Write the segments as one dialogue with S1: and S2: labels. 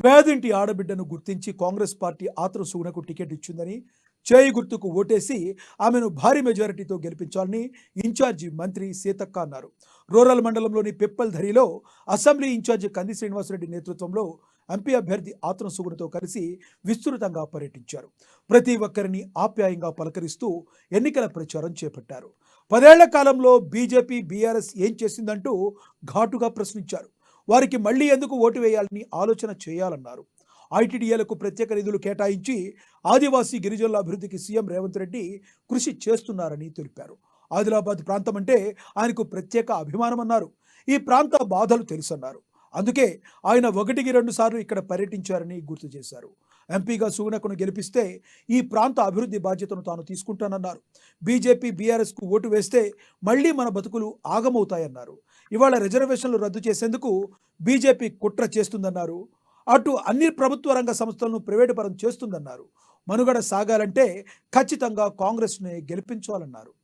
S1: పేదింటి ఆడబిడ్డను గుర్తించి Congress party ఆత్రసూనకు ticket ఇచ్చిందని, చేయి గుర్తుకు ఓటేసి ఆమెను భారీ మెజారిటీతో గెలిపించాలని ఇన్ఛార్జి మంత్రి సీతక్క అన్నారు. రూరల్ మండలంలోని పిప్పల్ధరిలో అసెంబ్లీ ఇన్ఛార్జి కంది శ్రీనివాసరెడ్డి నేతృత్వంలో ఎంపీ అభ్యర్థి ఆత్రసూగునితో కలిసి విస్తృతంగా పర్యటించారు. ప్రతి ఒక్కరిని ఆప్యాయంగా పలకరిస్తూ ఎన్నికల ప్రచారం చేపట్టారు. 10 ఏళ్ల కాలంలో బీజేపీ బీఆర్ఎస్ ఏం చేసిందంటూ ఘాటుగా ప్రశ్నించారు. వారికి మళ్లీ ఎందుకు ఓటు వేయాలని ఆలోచన చేయాలన్నారు. ఐటీడీఏలకు ప్రత్యేక నిధులు కేటాయించి ఆదివాసీ గిరిజనుల అభివృద్ధికి సీఎం రేవంత్ రెడ్డి కృషి చేస్తున్నారని తెలిపారు. ఆదిలాబాద్ ప్రాంతం అంటే ఆయనకు ప్రత్యేక అభిమానమన్నారు. ఈ ప్రాంత బాధలు తెలుసన్నారు. అందుకే ఆయన 1-2 సార్లు ఇక్కడ పర్యటించారని గుర్తు చేశారు. ఎంపీగా సుగుణకును గెలిపిస్తే ఈ ప్రాంత అభివృద్ధి బాధ్యతను తాను తీసుకుంటానన్నారు. బీజేపీ బీఆర్ఎస్కు ఓటు వేస్తే మళ్లీ మన బతుకులు ఆగమవుతాయన్నారు. ఇవాళ రిజర్వేషన్లు రద్దు చేసేందుకు బీజేపీ కుట్ర చేస్తుందన్నారు. అటు అన్ని ప్రభుత్వ రంగ సంస్థలను ప్రైవేటు పరం చేస్తుందన్నారు. మనుగడ సాగాలంటే ఖచ్చితంగా కాంగ్రెస్నే గెలిపించాలన్నారు.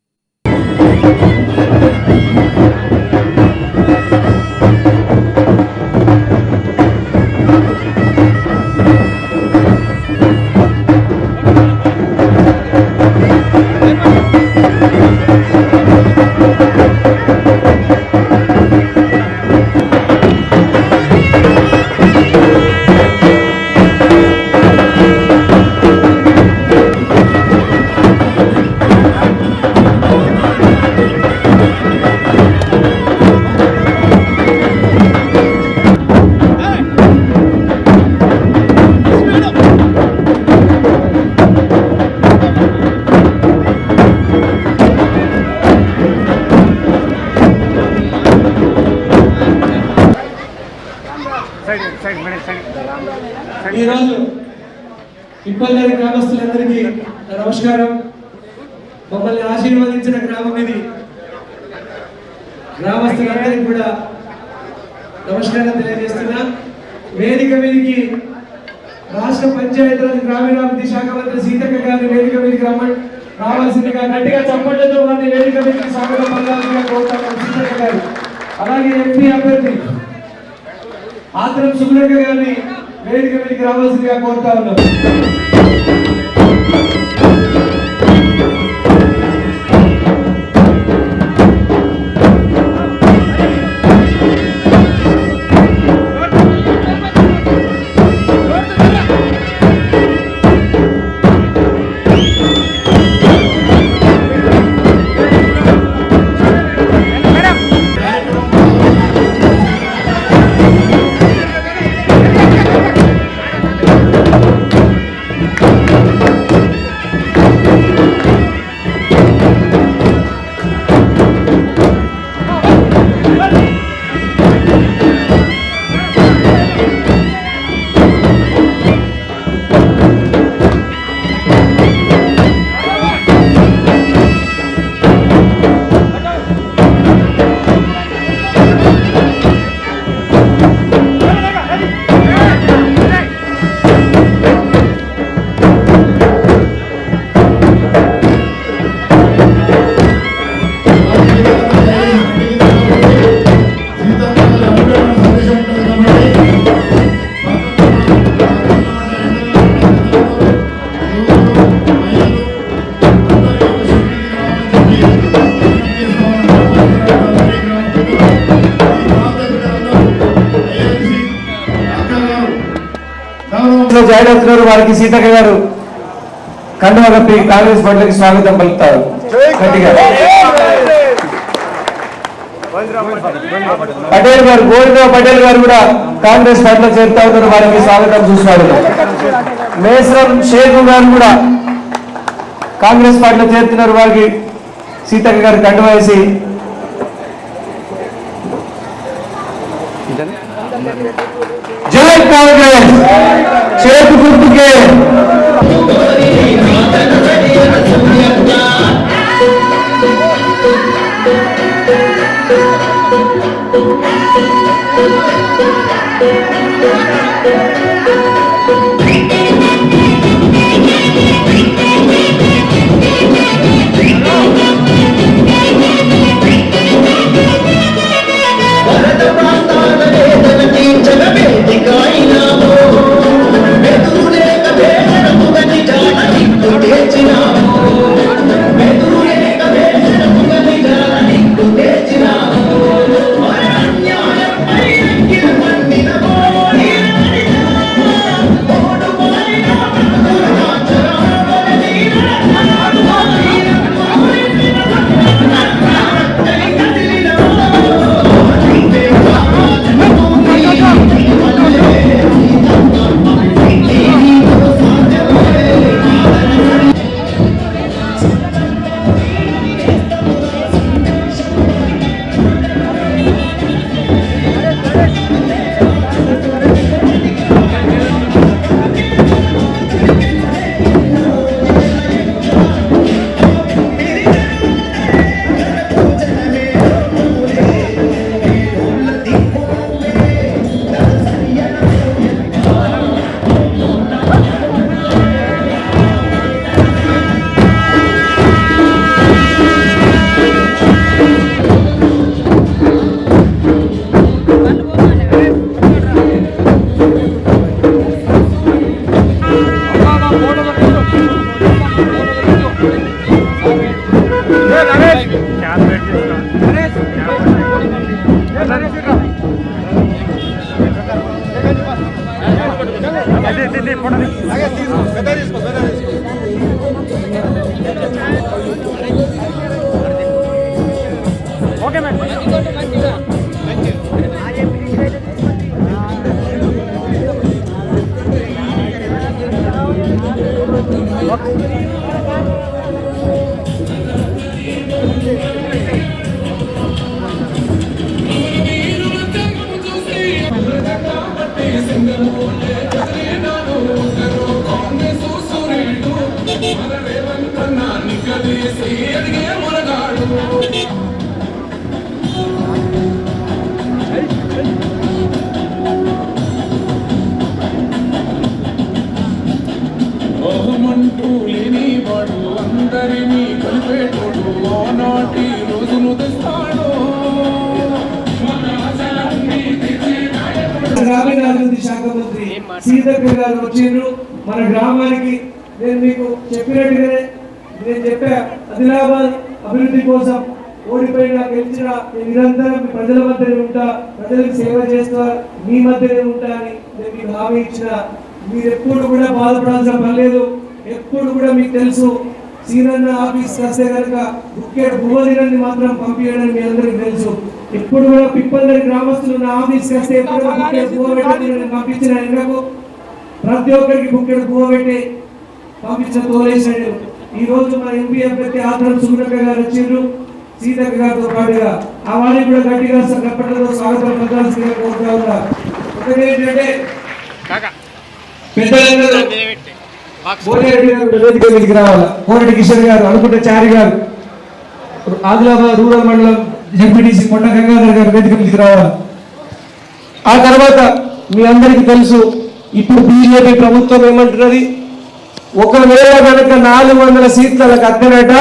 S2: ఈరోజు పిప్పల్ధరి గ్రామస్తులందరికీ నమస్కారం. మమ్మల్ని ఆశీర్వదించిన గ్రామం ఇది. గ్రామస్తులందరికీ కూడా నమస్కారం తెలియజేస్తున్నా. వేదిక మీదకి రాష్ట్ర పంచాయతీరాజ్ గ్రామీణాభివృద్ధి శాఖ మంత్రి సీతక్క గారి వేదిక మీదకి రావాల్సిందిగా గట్టిగా చప్పట్లతో వారిని వేదిక మీదకి స్వాగతం పలకాల్సిందిగా కోరుతున్నాం సీతక్క గారు. అలాగే ఎంపీ అభ్యర్థి ఆత్రం సుగుణక్క గారిని వేదిక మీదకి రావాల్సిందిగా కోరుతా ఉన్నాం. జాయిన్ అవుతున్నారు. వారికి సీతక్క గారు కండువా కప్పి కాంగ్రెస్ పార్టీకి స్వాగతం పలుకుతారు. పటేల్ గారు, గోవిందరావు పటేల్ గారు కూడా కాంగ్రెస్ పార్టీలో చేరుతా ఉన్నారు. వారికి స్వాగతం చూస్తున్నారు. మేసరం షేక్ గారు కూడా కాంగ్రెస్ పార్టీలో చేరుతున్నారు. వారికి సీతక్క గారు కండువా వేసి జై కాంగ్రెస్ చేతు గుర్తుకే
S3: భరత ప్రాంతాల వేదన తీర్చగ వేదిక అయినాము. Okay madam.
S4: ఓహమంటూ లేని వాడు అందరినీ కలిపేటోడు ఆనాటి రోజును తెస్తాడు.
S2: గ్రామీణాభివృద్ధి శాఖ మంత్రి సీతక్క గారు వచ్చిండ్రు మన గ్రామానికి. నేను మీకు చెప్పినట్టుగానే నేను చెప్పా, ఆదిలాబాద్ అభివృద్ధి కోసం ఓడిపోయినా గెలిచినా నేను నిరంతరం మీ ప్రజల మధ్యనే ఉంటా, ప్రజలకు సేవ చేస్తా, మీ మధ్యనే ఉంటా అని నేను మీకు హామీ ఇచ్చిన. మీరు ఎప్పుడు కూడా బాధపడాల్సిన పని లేదు. ఎప్పుడు కూడా మీకు తెలుసు, సీనన్న ఆఫీస్ వస్తే కనుక బుక్కెట్ భూమదినాన్ని మాత్రం పంపించడం మీ అందరికీ తెలుసు. ఎప్పుడు కూడా పిప్పందరి గ్రామస్తులు నా ఆఫీస్ వస్తే ఎప్పుడు బుక్కెట్ భూమపెట్టి నేను పంపించిన ఎండకు ప్రతి ఒక్కరికి బుక్కెట్ భూమపెట్టి పంపించిన తోలేసాడు. ఈ రోజు మన ఎంపీ అభ్యర్థి ఆత్రం సుగుణక్క గారు వచ్చిండ్రు సీతక్క గారితో పాటుగా. ఆ వారికి కూడా గట్టిగా కప్పట్లతో స్వాగతం పలకాల్సిందిగా కోరుతా ఉన్నా. ఒకటేంటంటే పెద్దలందరూ కోటిరెడ్డి గారు వేదిక మీదకి రావాలి. కోరెడ్డి కిషోర్ గారు, అనుకుంటే చారి గారు, ఆదిలాబాద్ రూరల్ మండలం జెడ్పీటీసీ కొండ గంగాధర్ గారు వేదిక మీదకి రావాలి. ఆ తర్వాత మీ అందరికీ తెలుసు, ఇప్పుడు బీజేపీ ప్రభుత్వం ఏమంటున్నది, ఒకవేళ కనుక 400 సీట్లకు అద్దెనట,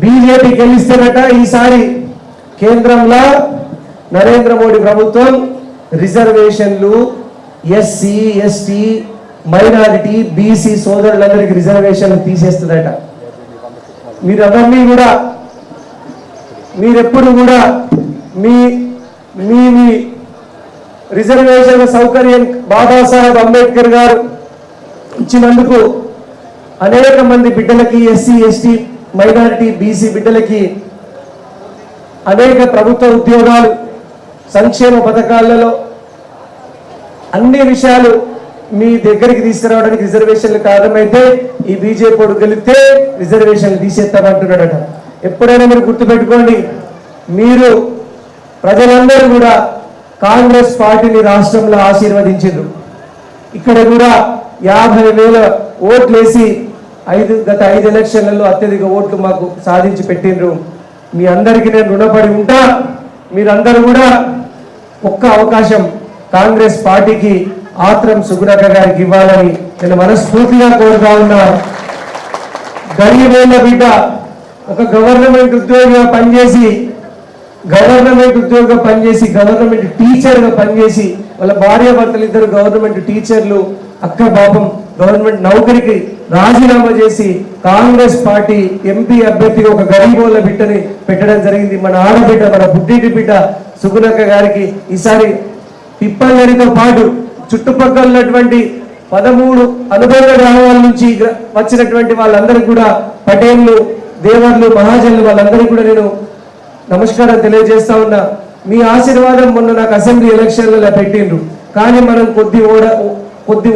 S2: బీజేపీ గెలిస్తేనట ఈసారి కేంద్రంలో నరేంద్ర మోడీ ప్రభుత్వం రిజర్వేషన్లు ఎస్సీ ఎస్టీ మైనారిటీ బీసీ సోదరులందరికీ రిజర్వేషన్లు తీసేస్తుందట. మీరు అవన్నీ కూడా మీరెప్పుడు కూడా మీ మీ మీ రిజర్వేషన్ల సౌకర్యం బాబాసాహెబ్ అంబేద్కర్ గారు ఇచ్చినందుకు అనేక మంది బిడ్డలకి, ఎస్సీ ఎస్టీ మైనారిటీ బీసీ బిడ్డలకి అనేక ప్రభుత్వ ఉద్యోగాలు, సంక్షేమ పథకాలలో అన్ని విషయాలు మీ దగ్గరికి తీసుకురావడానికి రిజర్వేషన్లు కారణమైతే ఈ బీజేపీ గెలిస్తే రిజర్వేషన్లు తీసేస్తామంటున్నాడట. ఎప్పుడైనా మీరు గుర్తుపెట్టుకోండి, మీరు ప్రజలందరూ కూడా కాంగ్రెస్ పార్టీని రాష్ట్రంలో ఆశీర్వదించారు. ఇక్కడ కూడా 50,000 ఓట్లేసి గత 5 ఎలక్షన్లలో అత్యధిక ఓట్లు మాకు సాధించి పెట్టిండ్రు. మీ అందరికీ నేను రుణపడి ఉంటా. మీరందరూ కూడా ఒక్క అవకాశం కాంగ్రెస్ పార్టీకి ఆత్రం సుగుణక్క గారికి ఇవ్వాలని నేను మనస్ఫూర్తిగా కోరుతా ఉన్నా. గరీబోళ్ళ బిడ్డ ఒక గవర్నమెంట్ ఉద్యోగిగా పనిచేసి గవర్నమెంట్ టీచర్గా పనిచేసి వాళ్ళ భార్యాభర్తలు ఇద్దరు గవర్నమెంట్ టీచర్లు, అక్క పాపం గవర్నమెంట్ నౌకరికి రాజీనామా చేసి కాంగ్రెస్ పార్టీ ఎంపీ అభ్యర్థిగా ఒక గరీబోళ్ళ బిడ్డని పెట్టడం జరిగింది. మన ఆడబిడ్డ, మన బుడ్డిటి బిడ్డ సుగుణక్క గారికి ఈసారి పిప్పల్లరితో పాటు చుట్టుపక్కల ఉన్నటువంటి 13 అనుబంధ గ్రామాల నుంచి వచ్చినటువంటి వాళ్ళందరికీ కూడా పటేళ్లు, దేవర్లు, మహాజన్లు వాళ్ళందరికీ కూడా నేను నమస్కారం తెలియజేస్తా ఉన్నా. మీ ఆశీర్వాదం మొన్న నాకు అసెంబ్లీ ఎలక్షన్లలో పెట్టిండ్రు, కానీ మనం కొద్ది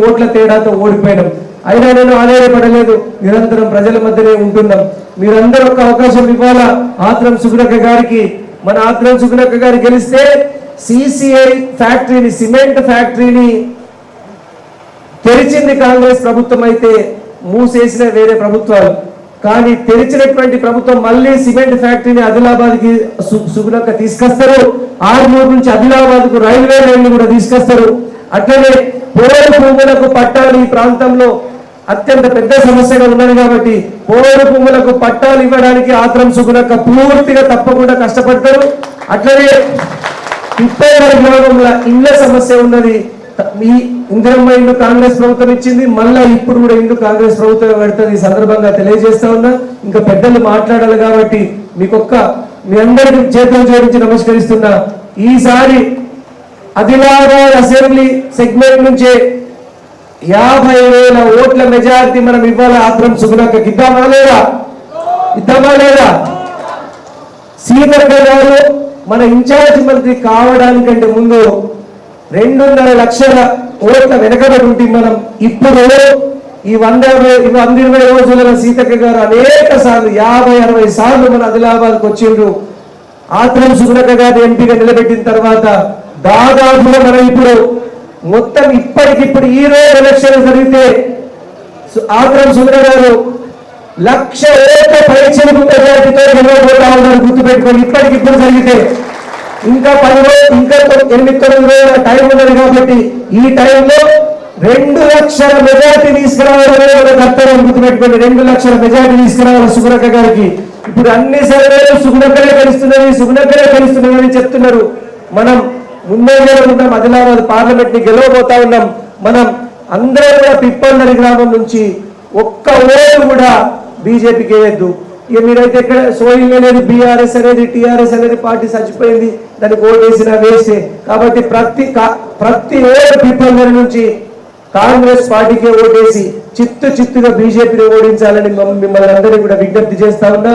S2: ఓట్ల తేడాతో ఓడిపోయినాం. అయినా నేను ఆధారపడలేదు, నిరంతరం ప్రజల మధ్యనే ఉంటున్నాం. మీరందరూ ఒక అవకాశం ఇవ్వాలా ఆత్రం సుగుణక్క గారికి. మన ఆత్రం సుగుణక్క గారు గెలిస్తే సిసిఐ ఫ్యాక్టరీని, సిమెంట్ ఫ్యాక్టరీని తెరిచింది కాంగ్రెస్ ప్రభుత్వం అయితే మూసేసిన వేరే ప్రభుత్వాలు, కానీ తెరిచినటువంటి ప్రభుత్వం మళ్ళీ సిమెంట్ ఫ్యాక్టరీని ఆదిలాబాద్కి సుగుణక్క తీసుకొస్తారు. ఆర్మూరు నుంచి ఆదిలాబాద్కు రైల్వే లైన్లు కూడా తీసుకొస్తారు. అట్లనే పోరు భూములకు పట్టాలు ఈ ప్రాంతంలో అత్యంత పెద్ద సమస్యగా ఉన్నది కాబట్టి పోరు భూములకు పట్టాలు ఇవ్వడానికి ఆత్రం సుగుణక్క పూర్తిగా తప్పకుండా కష్టపడతారు. అట్లనే పిప్పేవారి గ్రామంలో ఇళ్ల సమస్య ఉన్నది. ఈ ఇందిరమ్మ ఇల్లు కాంగ్రెస్ ప్రభుత్వం ఇచ్చింది, మళ్ళా ఇప్పుడు కూడా ఇల్లు కాంగ్రెస్ ప్రభుత్వం పెడుతుంది. ఈ సందర్భంగా తెలియజేస్తా ఉన్నా. ఇంకా పెద్దలు మాట్లాడాలి కాబట్టి మీ అందరికీ చేతులు జోడించి నమస్కరిస్తున్నా. ఈసారి ఆదిలాబాద్ అసెంబ్లీ సెగ్మెంట్ నుంచే 50,000 ఓట్ల మెజారిటీ మనం ఇవ్వాలి. ఆత్రం సుగుణక్కకి ఇద్దామా లేదా? సీతక్క గారు మన ఇన్ఛార్జ్ మంత్రి కావడానికంటే ముందు 2.5 లక్షల ఓట్ల వెనకబడి ఉంటే మనం ఇప్పుడు ఈ 120 రోజుల సీతక్క గారు అనేక సార్లు 50-60 సార్లు మన ఆదిలాబాద్కి వచ్చిండ్రు. ఆత్రం సుగుణక్క గారిని ఎంపీగా నిలబెట్టిన తర్వాత దాదాపుగా మనం ఇప్పుడు మొత్తం ఇప్పటికిప్పుడు ఈ రోజు ఎలక్షన్ జరిగితే ఆత్రం సుగుణ గారు 1,00,000 ఓట్ల పరీక్షలకు మెజారిటీతో గెలవబోతా ఉన్నారు. గుర్తుపెట్టుకోండి. ఇప్పటికిప్పుడు జరిగితే ఇంకా 10 రోజులు, ఇంకా 8-9 రోజుల టైం ఉన్నది కాబట్టి ఈ టైంలో 2 లక్షల మెజారిటీ తీసుకురావాలనే ఒక కర్తవ్యం. గుర్తుపెట్టుకోండి. 2 లక్షల మెజారిటీ తీసుకురావాలి సుగుణక్క గారికి. ఇప్పుడు అన్ని సర్వేలు సుగుణక్కలే గెలుస్తున్నదని చెప్తున్నారు. మనం ముందే ఉన్నాం. ఆదిలాబాద్ పార్లమెంట్ ని గెలవబోతా ఉన్నాం. మనం అందరం కూడా పిప్పల్నరి గ్రామం నుంచి ఒక్క ఓటు కూడా బీజేపీకి వేయద్దు. ఇక మీరైతే ఇక్కడ సోయింగ్ అనేది బీఆర్ఎస్ అనేది టీఆర్ఎస్ అనేది పార్టీ చచ్చిపోయింది, దానికి ఓటు వేసినా వేస్తే. కాబట్టి ప్రతి ఓటు పిప్పల్నరి నుంచి కాంగ్రెస్ పార్టీకి ఓటేసి చిత్తుగా బీజేపీని ఓడించాలని మిమ్మల్ని అందరినీ కూడా విజ్ఞప్తి చేస్తా ఉన్నా.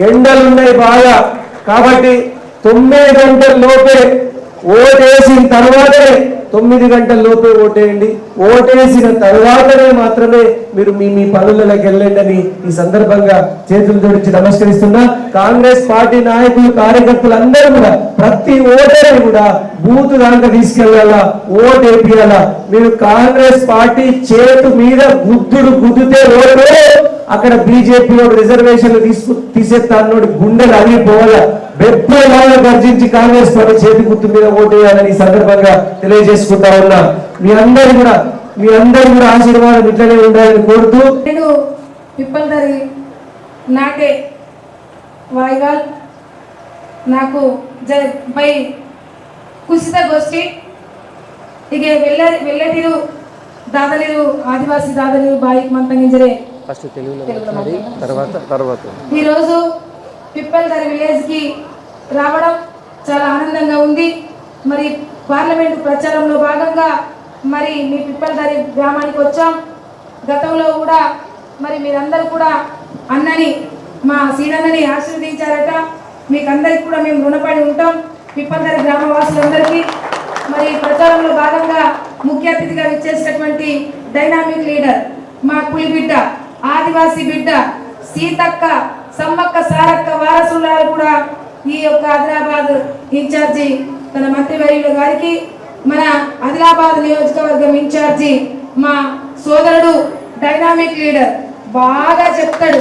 S2: ఎండలు ఉన్నాయి బాగా, కాబట్టి 9 గంటల లోపే ఓటేసిన తర్వాతనే 9 గంటల లోపే ఓటేయండి. ఓటేసిన తర్వాతనే మాత్రమే మీరు మీ పనులలోకి వెళ్ళండి అని ఈ సందర్భంగా చేతులు జోడించి నమస్కరిస్తున్నా. కాంగ్రెస్ పార్టీ నాయకులు కార్యకర్తలు అందరూ కూడా ప్రతి ఓటర్ని కూడా బూత్ దాకా తీసుకెళ్లాలా, ఓటు వేపియాలా. మీరు కాంగ్రెస్ పార్టీ చేతు మీద గుద్దితే ఓటు అక్కడ బీజేపీ రిజర్వేషన్లు తీసేస్తానోడు గుండెలు అరిగిపోవాలా. బెబ్బలాగా గర్జించి కాంగ్రెస్ పార్టీ చేతి గుర్తు మీద ఓటేయాలని ఈ సందర్భంగా తెలియజేసుకుంటా ఉన్నా. మీ అందరూ కూడా ఆశీర్వాదం ఇట్లనే ఉండాలని కోరుతూ
S5: నేను పిప్పల్దరి నాటే వాయివాల్ నాకు పై కుసిత గోష్ఠి ఇక వెళ్ళటిరు దాదలేరు ఆదివాసీ దాదలేరు బాయికి మంతంగించరే ఈరోజు పిప్పల్దరి విలేజ్కి రావడం చాలా ఆనందంగా ఉంది. మరి పార్లమెంటు ప్రచారంలో భాగంగా మరి మీ పిప్పల్దరి గ్రామానికి వచ్చాం. గతంలో కూడా మరి మీరందరూ కూడా అన్నని మా సీనన్నని ఆశీర్వదించారట. మీకు అందరికి కూడా మేము రుణపడి ఉంటాం. పిప్పల్దరి గ్రామవాసులందరికీ మరి ప్రచారంలో భాగంగా ముఖ్య అతిథిగా విచ్చేసినటువంటి డైనామిక్ లీడర్ మా పులి బిడ్డ, ఆదివాసీ బిడ్డ సీతక్క, సమ్మక్క సారక్క వారసులారు కూడా ఈ యొక్క ఆదిలాబాద్ ఇన్ఛార్జి తన మంత్రివర్యుల గారికి, మన ఆదిలాబాద్ నియోజకవర్గం ఇన్ఛార్జి మా సోదరుడు డైనామిక్ లీడర్ బాగా చెప్తాడు,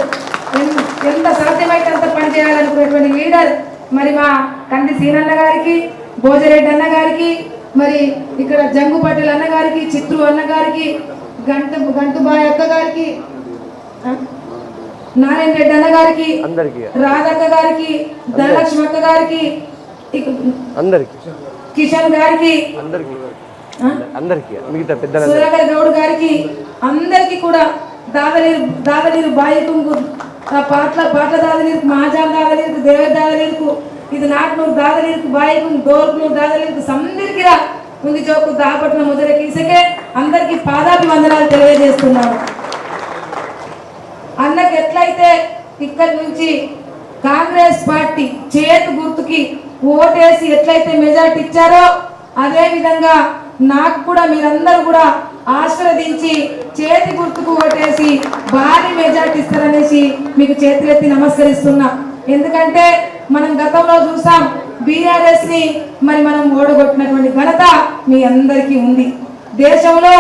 S5: ఎంత సాధ్యమైతే అంత పని చేయాలనుకునేటువంటి లీడర్ మరి మా కంది సీనన్న గారికి, భోజరెడ్డి అన్న గారికి, మరి ఇక్కడ జంగు పటేల్ అన్న గారికి, చిత్రు అన్న గారికి, గంటుబాయ్ అక్క గారికి, నారాయణ రెడ్డి అన్న గారికి, రాధక్క గారికి, ధనలక్ష్మి అక్క గారికి, కిషన్ గారికి, సుధాకర్ గౌడ్ గారికి, అందరికి కూడా దాదలీరు బాయికుంగు పాట్ల దాదలీరు, మాజాం దాదలీరు, దేవర్ దాదలీరుకు, ఇది నాట్నూరు దాదలీరుకు, బాయికుంగు, దోర్నూరు దాదలీరుకు, సందరికిరా ముందు చౌకు దాపట్ల ముదరకి ఇసకే అందరికి పాదాభివందనాలు తెలియజేస్తున్నాను. అన్నకి ఎట్లయితే ఇక్కడి నుంచి కాంగ్రెస్ పార్టీ చేతు గుర్తుకి ఓటేసి ఎట్లయితే మెజార్టీ ఇచ్చారో అదే విధంగా నాకు కూడా మీరందరూ కూడా ఆశీర్వదించి చేతి గుర్తుకు ఓటేసి భారీ మెజార్టీ ఇస్తారనేసి మీకు చేతులెత్తి నమస్కరిస్తున్నా. ఎందుకంటే మనం గతంలో చూసాం బీఆర్ఎస్ ని మరి మనం ఓడగొట్టినటువంటి ఘనత మీ అందరికీ ఉంది. దేశంలో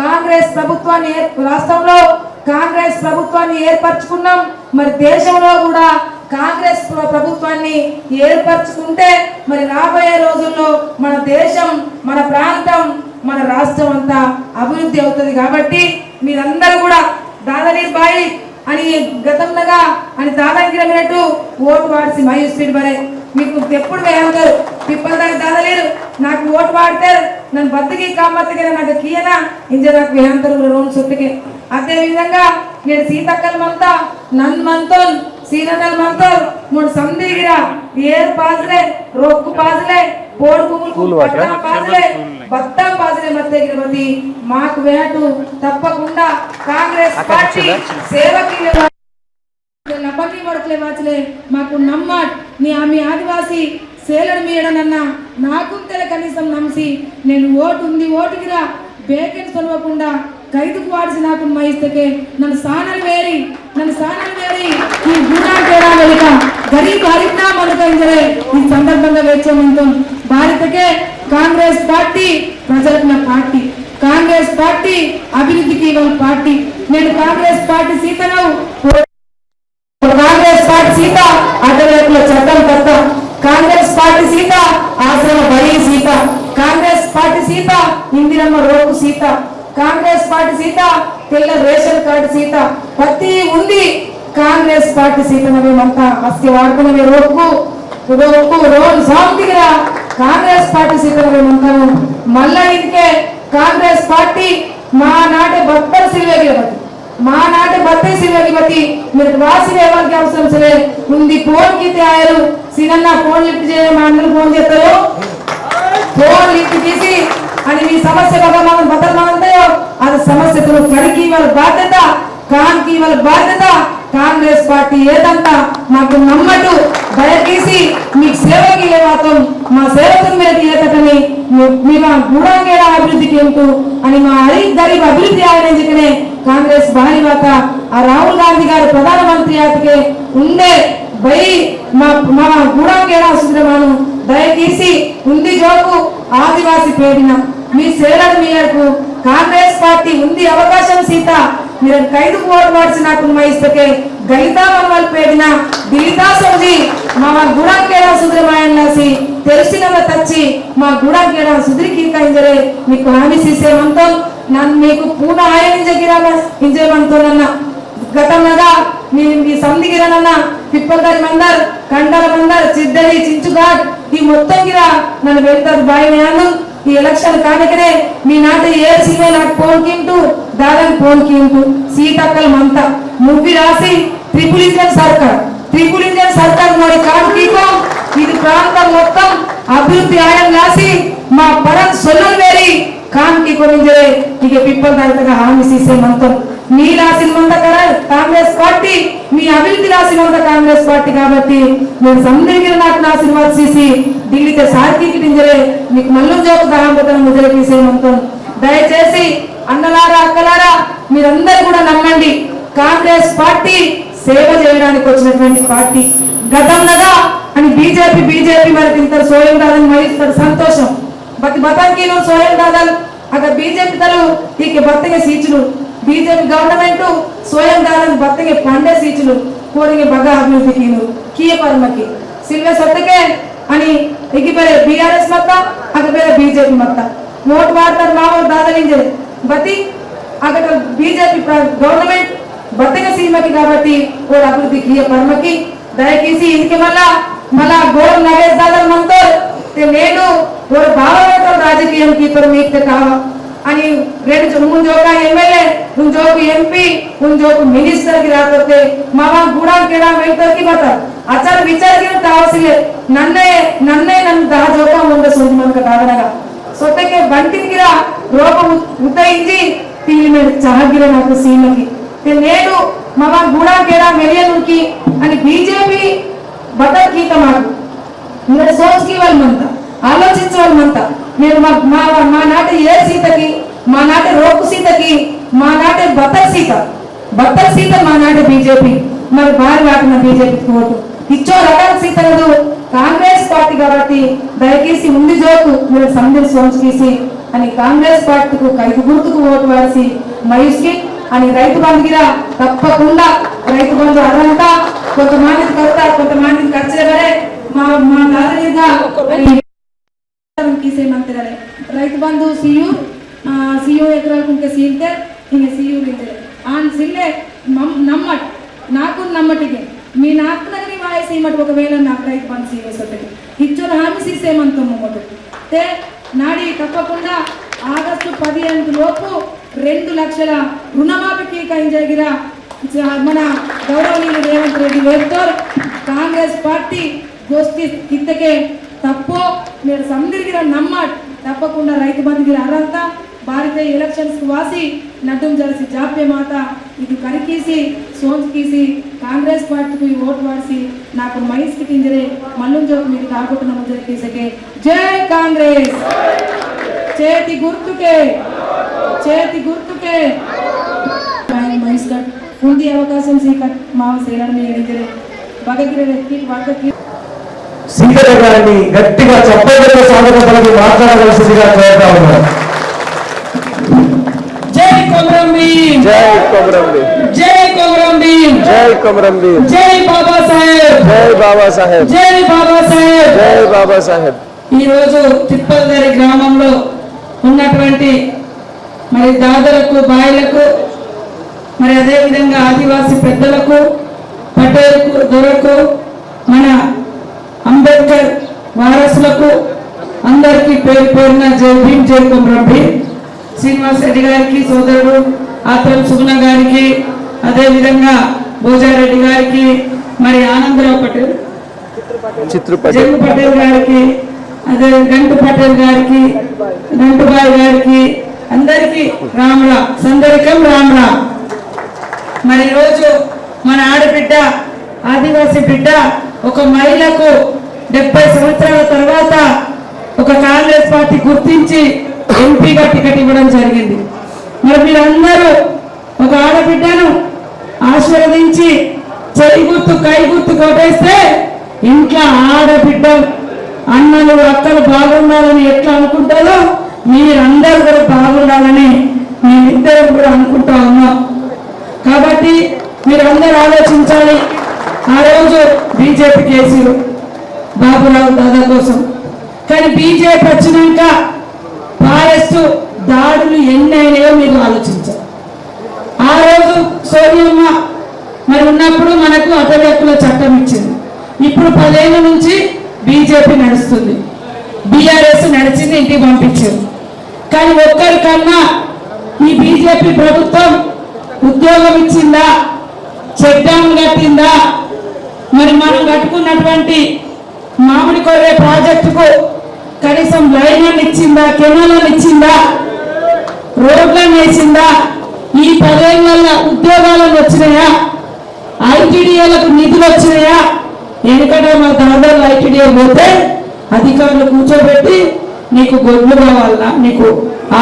S5: కాంగ్రెస్ ప్రభుత్వాన్ని రాష్ట్రంలో కాంగ్రెస్ ప్రభుత్వాన్ని ఏర్పరచుకున్నాం. మరి దేశంలో కూడా కాంగ్రెస్ ప్రభుత్వాన్ని ఏర్పరచుకుంటే మరి రాబోయే రోజుల్లో మన దేశం, మన ప్రాంతం, మన రాష్ట్రం అంతా అభివృద్ధి అవుతుంది. కాబట్టి మీరందరూ కూడా దాదలీర్ బాయి అని గతంలో అని దాదాగిరమైనట్టు ఓటు వాడిసి మై స్పీడ్ బరే మీకు ఎప్పుడు వేయంటారు పిప్పల్దానికి దాదలేరు నాకు ఓటు వాడతారు నన్ను బతికి కామత్తగా నాకు కీయనా ఇంజ నాకు వేయంతారు రోన్ సొత్తుకే. అదే విధంగా నేను సీతక్కల మంత నన్ను మంతోన్ సీనన్నల మంతోన్ మూడు సందిగిరా ఏరు పాజలే రొక్కు పాజలే పోడు భూములు బత్తం బాజలే మధ్య మాకు వేటు తప్పకుండా కాంగ్రెస్ పార్టీ సేవకి నపల్లి వడకలే వాచలే మాకు నమ్మట్ మీ ఆదివాసి సేలను మీయడనన్నా నాకు తెల కనీసం నమ్సి నేను ఓటు ఉంది ఓటుకిరా బేకెట్ కొనవకుండా ఖైదుకు వాడిసి నాకు మహిస్తకే నన్ను సానలు వేరి ఈ గుణా తేడా వెనుక గరీబ్ హరినా మనకంజరే ఈ సందర్భంగా వేచేమంతం భారతకే కాంగ్రెస్ పార్టీ ప్రజల పార్టీ కాంగ్రెస్ పార్టీ అభివృద్ధికి ఇవ్వాలి పార్టీ నేను కాంగ్రెస్ పార్టీ సీతను కాంగ్రెస్ పార్టీ సీత అడ్డవేపుల చట్టం కర్త కాంగ్రెస్ పార్టీ సీత ఆశ్రమ బలి Sita Congress party Sita Indiramma road Sita Congress party Sita తెల్ల రేషన్ కార్డు సీత ప్రతి ఉంది కాంగ్రెస్ పార్టీ సీత మేమంతా అస్తి వాడుకునే రోడ్కు రోడ్డు సాంతిగా కాంగ్రెస్ పార్టీ సీత మేమంటాము మళ్ళా ఇందుకే కాంగ్రెస్ పార్టీ మా నాటే భక్తర్ సిల్వేగిరబట్టి మా నాటే భక్తర్ సిల్వేగిరబట్టి మీరు వాసి రేవానికి అవసరం సరే ఉంది ఫోన్ కి తయారు సినన్న ఫోన్ లిఫ్ట్ చేయడం మా అందరూ ఫోన్ చేస్తారు ఫోన్ లిఫ్ట్ చేసి అని మీ సమస్య భగవాన్ భద్రమానందయో అది సమస్యతో కడికి వాళ్ళ బాధ్యత కాన్కి వాళ్ళ బాధ్యత కాంగ్రెస్ పార్టీ ఏదంతా మాకు నమ్మటు దయచేసి మీకు సేవకి లేవాతం మా సేవకుల మీద ఏతటని మీ మా గూడాంగేడ అభివృద్ధికి ఏమిటో అని మా గరీబ్ అభివృద్ధి ఆలోచించుకునే కాంగ్రెస్ భారీ వాత ఆ రాహుల్ గాంధీ గారు ప్రధానమంత్రి ఆతకే ఉండే బై మా గూడాంగేడ సుద్రమాను దయచేసి ఉంది జోకు ఆదివాసి పేడిన మీ సేవల మీరకు కాంగ్రెస్ పార్టీ ఉంది అవకాశం సీత మీరు ఖైదుకు ఓటు మార్చి నాకు మహిస్తకే గలితా మనవాళ్ళు పేడిన దిలితా సౌజీ మా గుడాంకేడా సుద్రమాయన్లాసి తెలిసిన తచ్చి మా గుడాంకేడా సుద్రికి కంజరే మీకు హామీ సీసేమంతం నన్ను మీకు పూర్ణ ఆయన ఇంజేమంతోనన్నా గతంగా మీ సందిగిరనన్నా పిప్పలదారి మందర్ కండల మందర్ చిద్దరి చించుగాడ్ ఈ మొత్తం గిరా నన్ను వెళ్తారు బాయినాను ఈ ఎలక్షన్ కానికనే మీ నాట ఏ సీమే నాకు ఫోన్ కింటూ దాదాపు ఫోన్ కింటూ సీతక్కల మంత మువ్వి రాసి ట్రిపుల్ ఇంజన్ సర్కార్ మరి కానుకీకో ఇది ప్రాంతం మొత్తం అభివృద్ధి ఆయన రాసి మా పరం సొల్లు వేరి కానుకీ కొనింజరే ఇక పిప్పలదారిగా హామీ సీసే మంతం మీ రాసినంత కాంగ్రెస్ పార్టీ మీ అభివృద్ధి రాసినంత కాంగ్రెస్ పార్టీ కాబట్టి నేను సందరిగిన నాకు ఆశీర్వాద్ చేసి ఢిల్లీతో సార్కించరే మీకు మల్లు జోకు దహాంబతను ముద్ర తీసేయమంటాం దయచేసి అన్నలారా అక్కలారా మీరందరూ కూడా నమ్మండి కాంగ్రెస్ పార్టీ సేవ చేయడానికి వచ్చినటువంటి పార్టీ గతంలో అని బీజేపీ మరి ఇంత సోయం దాదని మరిస్తారు సంతోషం బతానికి సోయం దాదాలు అక్కడ బీజేపీ తలు ఇక బత్తగా సీచులు बीजेपी गवर्नमेंट स्वयं दालन बत्तगे पंडे सीचुलु कोरिगे बगा अभिवृद्धि किए परमकी सिल्वे सत्तके अनि इगिबेरे बीआरएस मत्त अगबेरे बीजेपी मत्त वोट वार्तार मावल दादलिंजे बति अगट बीजेपी गवर्नमेंट बत्तगे सीमकी काबट्टी और अभिवृद्धि किए परमकी दयచేసి इनके मला गोर नगेश दादल मंतो ते नेनु और भावनात्मक राजकीय की पर मीते कावा आणि रेड मुंजोका एमएलए मुंजोक एमपी मुंजोक मिनिस्टर की रात होते मामा गुड़ा केड़ा वेटर की बता आचार विचार की तावसिले नन्ने नन्न दा जोका मुंद सोच मन का दागनगा सोते के बंटिन गिरा रोप उतइंजी पील में चाह गिरा నాకు సీమకి ते नेनु मामा गुड़ा केड़ा मेलियन की आणि बीजेपी बटर की तमाक मेरे सोच की वाल मनता ఆలోచించవాలి మంతా నేను మా నాట ఏ సీతకి మా నాట రోకు సీతకి మా నాట బత్తర్ సీత మా నాట బీజేపీ మరి భారీ వాటిన బీజేపీకి ఓటు ఇచ్చో రకాల సీత కదూ కాంగ్రెస్ పార్టీ కాబట్టి దయచేసి ఉంది జోకు మీరు సందరి సోంచేసి అని కాంగ్రెస్ పార్టీకు ఖైదు గుర్తుకు ఓటు వేసి మయూస్కి అని రైతు బంధుగిరా తప్పకుండా రైతు బంధు అర్హత కొంతమందికి కడతా కొంతమందికి ఖర్చులే మా దాదాగా किसे मंत्र रहे राइट बंधु सीयू एकराल कुंके सीलते इने सीयू लिंदे आन सिल्ले नम्मट नाकु नम्मटिगे मी नाक नगरी वाय सीमट ఒకవేళ నాకు రైతు బంధు సీయూ సొతే ఇచ్చోన హామీ సీసే మంతం మొదట తే నాడి తప్పకుండా ఆగస్టు 15 లోపు 2 లక్షల రుణమాఫీకి కంజగిరా మన గౌరవనీయులు రేవంత్ రెడ్డి వెళ్తారు కాంగ్రెస్ పార్టీ గోష్ఠి కిత్తకే తప్పో మీరు సందరిగిన నమ్మాడు తప్పకుండా రైతు బంధుకి అర్హత భారతీయ ఎలక్షన్స్ వాసి నడ్డం జలసి జాప్య మాత ఇది కరికీసి సోంచుకీసి కాంగ్రెస్ పార్టీకి ఓటు వాడిసి నాకు మైస్కి కింజరే మల్లం జోకు మీకు తాగుతున్న ముందర తీసకే జై కాంగ్రెస్ చేతి గుర్తుకే మైస్ కట్ ఉంది అవకాశం సీకట్ మావ సేనర్ మీ ఎడిజరే బగగిరే వాకకి
S2: సీతక్క గారిని గట్టిగా చప్పట్లతో స్వాగతం పలికి మాట్లాడవలసిందిగా కోరుతా ఉన్నారు. జై కొమరం భీం,
S3: జై కొమరం భీం,
S2: జై కొమరం భీం,
S3: జై కొమరం భీం,
S2: జై బాబా సాహెబ్,
S3: జై బాబా సాహెబ్,
S2: జై బాబా సాహెబ్.
S3: జై బాబా సాహెబ్.
S2: ఈరోజు తిప్పల్దరి గ్రామంలో ఉన్నటువంటి మరి దాదలకు బాయిలకు మరి అదేవిధంగా ఆదివాసీ పెద్దలకు పటేల్కు దొరకు మన అంబేద్కర్ వారసులకు అందరికీ పేరు పేరున జై భీమ్, జై కొమరం భీం. శ్రీనివాస్ రెడ్డి గారికి, సోదరుడు ఆత్రం సుగుణ గారికి, అదేవిధంగా భోజారెడ్డి గారికి, మరి ఆనందరావు పటేల్, జగ్గు పటేల్ గారికి, అదే గంటు పటేల్ గారికి, గంటుబాయి గారికి అందరికీ రామ్రా సందరికం రామ్రా. మరి ఈరోజు మన ఆడబిడ్డ ఆదివాసీ బిడ్డ ఒక మహిళకు 70 సంవత్సరాల తర్వాత ఒక కాంగ్రెస్ పార్టీ గుర్తించి ఎంపీగా టికెట్ ఇవ్వడం జరిగింది. మరి మీరందరూ ఒక ఆడబిడ్డను ఆశీర్వదించి చెయ్యి గుర్తు కై గుర్తు కొట్టేస్తే ఇంట్లో ఆడబిడ్డ అన్నలు అక్కలు బాగుండాలని ఎట్లా అనుకుంటారో మీరందరూ కూడా బాగుండాలని మేమిద్దరం కూడా అనుకుంటా ఉన్నాం. కాబట్టి మీరందరూ ఆలోచించాలి. ఆ రోజు బీజేపీ కేసీలు బాబురావు దాదా కోసం, కానీ బీజేపీ వచ్చినాక ఫారెస్ట్ దాడులు ఎన్ని అయినాయో మీరు ఆలోచించాలి. ఆ రోజు సోనియమ్మ మరి ఉన్నప్పుడు మనకు అటవీ హక్కుల చట్టం ఇచ్చింది. ఇప్పుడు 10 ఏళ్ళ నుంచి బీజేపీ నడుస్తుంది, బీఆర్ఎస్ నడిచింది, ఇంటికి పంపించారు. కానీ ఒక్కరికన్నా ఈ బీజేపీ ప్రభుత్వం ఉద్యోగం ఇచ్చిందా, చెక్ డ్యామ్ కట్టిందా, మరి మనం కట్టుకున్నటువంటి మామిడి కొర్రే ప్రాజెక్టుకు కనీసం లైన్లను ఇచ్చిందా, కెనాలను ఇచ్చిందా, రోడ్లను వేసిందా, ఈ 10 ఏళ్ళ ఉద్యోగాలను వచ్చినాయా, ఐటీడీఏలకు నిధులు వచ్చినాయా? ఎందుకంటే మా దాదాపు ఐటీడీఏ పోతే అధికారులు కూర్చోబెట్టి నీకు గొడ్లు కావాలన్నా, నీకు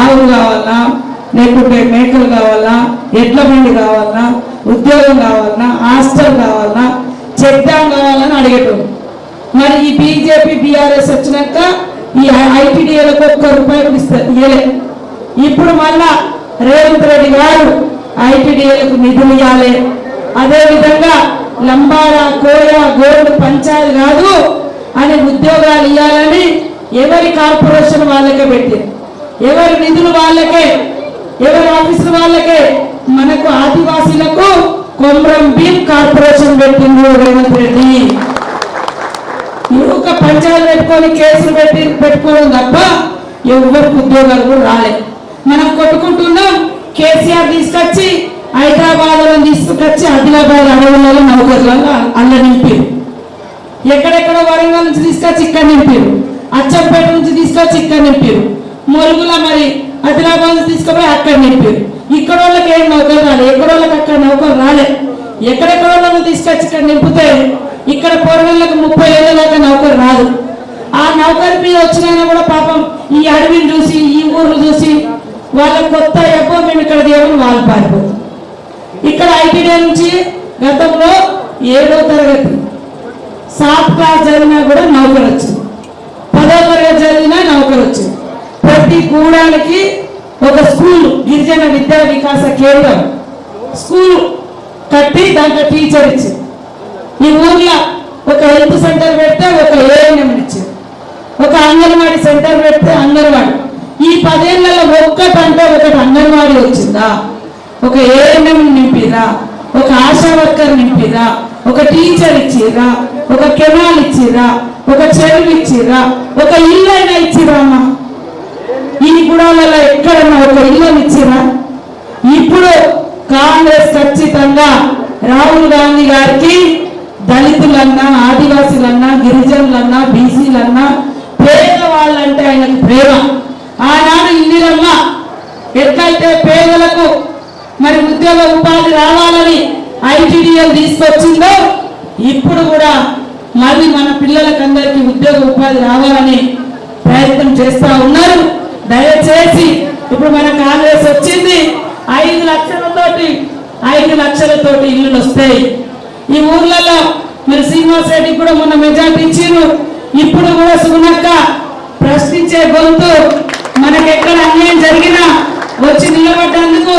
S2: ఆవులు కావాలన్నా, లేకుంటే మేకలు కావాలన్నా, ఎడ్ల బండి కావాలన్నా, ఉద్యోగం కావాలన్నా, హాస్టల్ కావాలన్నా, చెక్ డ్యామ్ కావాలని అడిగేటోడు. మరి ఈ బీజేపీ బీఆర్ఎస్ వచ్చినాక ఈ ఐటీడీఏలకు ₹1 ఇవ్వలే. ఇప్పుడు మళ్ళా రేవంత్ రెడ్డి గారు ఐటీడీఏలకు నిధులు ఇవ్వాలి, అదేవిధంగా లంబాడా కోయ గోల్డ్ పంచాయతీ కాదు అని ఉద్యోగాలు ఇవ్వాలని ఎవరి కార్పొరేషన్ వాళ్ళకే పెట్టింది, ఎవరి నిధులు వాళ్ళకే, ఎవరి ఆఫీసులు వాళ్ళకే. మనకు ఆదివాసీలకు కొమరం భీం కార్పొరేషన్ పెట్టింది రేవంత్ రెడ్డి. ఒక పంచాయతీ పెట్టుకొని కేసులు పెట్టుకోవడం తప్ప ఎవరికి ఉద్యోగాలు కూడా రాలే. మనం కొట్టుకుంటున్నాం. కేసీఆర్ తీసుకొచ్చి హైదరాబాద్ తీసుకొచ్చి ఆదిలాబాద్ అడవులలో నౌకర్లలో అల్ల నింపారు. ఎక్కడెక్కడో వరంగల్ నుంచి తీసుకొచ్చి ఇక్కడ నింపారు, అచ్చంపేట నుంచి తీసుకొచ్చి ఇక్కడ నింపారు, మొలుగుల మరి ఆదిలాబాద్ నుంచి తీసుకుపోయి అక్కడ నింపారు. ఇక్కడ వాళ్ళకి ఏం నౌకలు రాలే, ఎక్కడ వాళ్ళకి అక్కడ నౌకలు రాలే. ఎక్కడెక్కడ వాళ్ళని తీసుకొచ్చి ఇక్కడ నింపితే ఇక్కడ పొరగళ్ళకు 30 ఏళ్ళ దాకా నౌకరు రాదు. ఆ నౌకరు మీద వచ్చినా కూడా పాపం ఈ అడవిని చూసి, ఈ ఊర్లు చూసి వాళ్ళ కొత్త ఎప్పో మేము ఇక్కడ దేవుని వాళ్ళు పారిపోతాం. ఇక్కడ ఐటీడీ నుంచి గతంలో 7వ తరగతి 7th క్లాస్ చదివినా కూడా నౌకరు వచ్చింది, 10వ తరగతి చదివినా నౌకరు వచ్చింది. ప్రతి గూడానికి ఒక స్కూల్, గిరిజన విద్యా వికాస కేంద్రం స్కూల్ కట్టి దాంట్లో టీచర్ ఇచ్చింది. ఈ ఊర్లో ఒక హెల్త్ సెంటర్ పెడితే ఒక ఏఎన్ఎం ఇచ్చింది, ఒక అంగన్వాడీ సెంటర్ పెడితే అంగన్వాడీ. ఈ 10 ఏళ్లలో ఒక్కటంటే ఒకటి అంగన్వాడీ వచ్చిందా, ఒక ఏఎన్ఎం నింపిరా, ఒక ఆశా వర్కర్ నింపిరా, ఒక టీచర్ ఇచ్చిరా, ఒక కెనాల్ ఇచ్చిరా, ఒక చెరువు ఇచ్చిరా, ఒక ఇల్లు అయినా ఇచ్చిరా? అమ్మా ఈ గుడాలలో ఎక్కడన్నా ఒక ఇల్లు ఇచ్చిరా? ఇప్పుడు కాంగ్రెస్ ఖచ్చితంగా రాహుల్ గాంధీ గారికి దళితులన్నా, ఆదివాసులన్నా, గిరిజనులన్నా, బీసీలన్నా
S6: పేదవాళ్ళంటే ఆయనకు ప్రేమ. ఆనాడు ఇందిరమ్మ ఎట్లయితే పేదలకు మరి ఉద్యోగ ఉపాధి రావాలని ఐటీడీఎల్ తీసుకొచ్చిందో ఇప్పుడు కూడా మళ్ళీ మన పిల్లలకందరికీ ఉద్యోగ ఉపాధి రావాలని ప్రయత్నం చేస్తూ ఉన్నారు. దయచేసి ఇప్పుడు మన కాంగ్రెస్ వచ్చింది 5 లక్షలతోటి ఇల్లులు వస్తాయి. ఈ ఊర్లలో మీరు శ్రీనివాస్ రెడ్డికి కూడా మొన్న మెజార్టీ ఇచ్చారు. ఇప్పుడు కూడా సుగుణక్క ప్రశ్నించే గొంతు, మనకెక్కడ అన్యాయం జరిగినా వచ్చి నిలబడ్డందుకు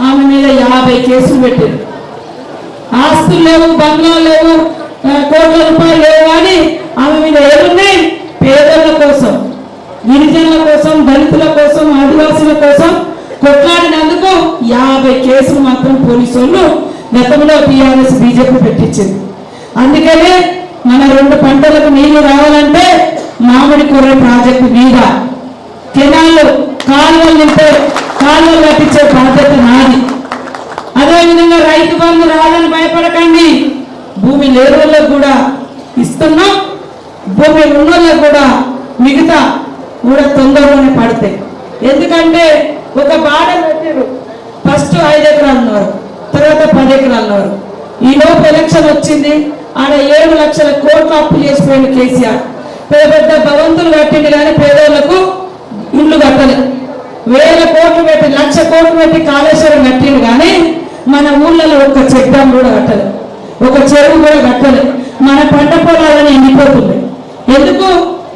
S6: ఆమె మీద 50 కేసులు పెట్టారు. ఆస్తులు లేవు, బంగ్లాలు లేవు, కోట్ల రూపాయలు లేవు అని ఆమె మీద ఏమున్నాయి? పేదల కోసం, గిరిజనుల కోసం, దళితుల కోసం, ఆదివాసుల కోసం కొట్లాడినందుకు 50 కేసులు మాత్రం పోలీసు వాళ్ళు గతంలో టీఆర్ఎస్ బీజేపీ పెట్టించింది. అందుకనే మన 2 పంటలకు నీళ్లు రావాలంటే మామిడి కొర్ర ప్రాజెక్టు మీద కెనాలు కాలువలు నింపే కాలువలు కట్టించే బాధ్యత నాది. అదేవిధంగా రైతు బంధు రాదని భయపడకండి, భూమి లేని వాళ్ళకు కూడా ఇస్తున్నాం, భూమి ఉన్నోళ్ళకు కూడా మిగతా కూడా తొందరలోనే పడతాయి. ఎందుకంటే ఒక బార్డర్ పెట్టారు, ఫస్ట్ 5 ఎకరాలు ఉన్నారు, తర్వాత 10 ఎకరాలు ఉన్నారు. ఈ లోపు ఎలక్షన్ వచ్చింది, ఆడ 7 లక్షల కోట్లు అప్పులు చేసిపోయిన కేసీఆర్. పెద్ద భవంతులు కట్టింది కానీ పేదోళ్లకు ఇల్లు కట్టలేదు. 1000 కోట్లు పెట్టి 1,00,000 కోట్లు పెట్టి కాళేశ్వరం కట్టింది కానీ మన ఊళ్ళలో ఒక చెక్ డ్యామ్ కూడా కట్టలేదు, ఒక చెరువు కూడా కట్టలేదు. మన పంట పొలాలని ఎండిపోతుంది. ఎందుకు?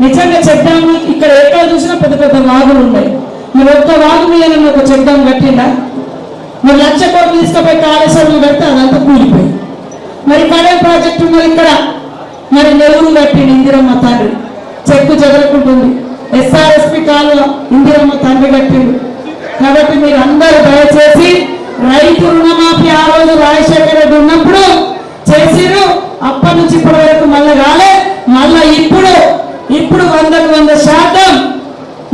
S6: నిజంగా చెక్ డ్యామ్ ఇక్కడ ఎక్కడ చూసినా పెద్ద పెద్ద వాగులు ఉన్నాయి. మీరు ఒక్క వాగు మీద ఒక చెక్ డ్యామ్ కట్టిందా? మీరు 1,00,000 కోట్లు తీసుకుపోయి కాళేశ్వరం కడితే అదంతా కూలిపోయి. మరి కడల్ ప్రాజెక్టు మరి ఇక్కడ మరి నెలవులు కట్టింది ఇందిరమ్మ తండ్రి, చెక్కు చెదరకుంటుంది. ఎస్ఆర్ఎస్పి కాలువ ఇందిరమ్మ తండ్రి కట్టిండు. కాబట్టి మీరు అందరూ దయచేసి రైతు రుణమాఫీ ఆ రోజు రాజశేఖర రెడ్డి ఉన్నప్పుడు చేసిరు, అప్పటి నుంచి ఇప్పటి వరకు మళ్ళీ రాలే. మళ్ళా ఇప్పుడు 100%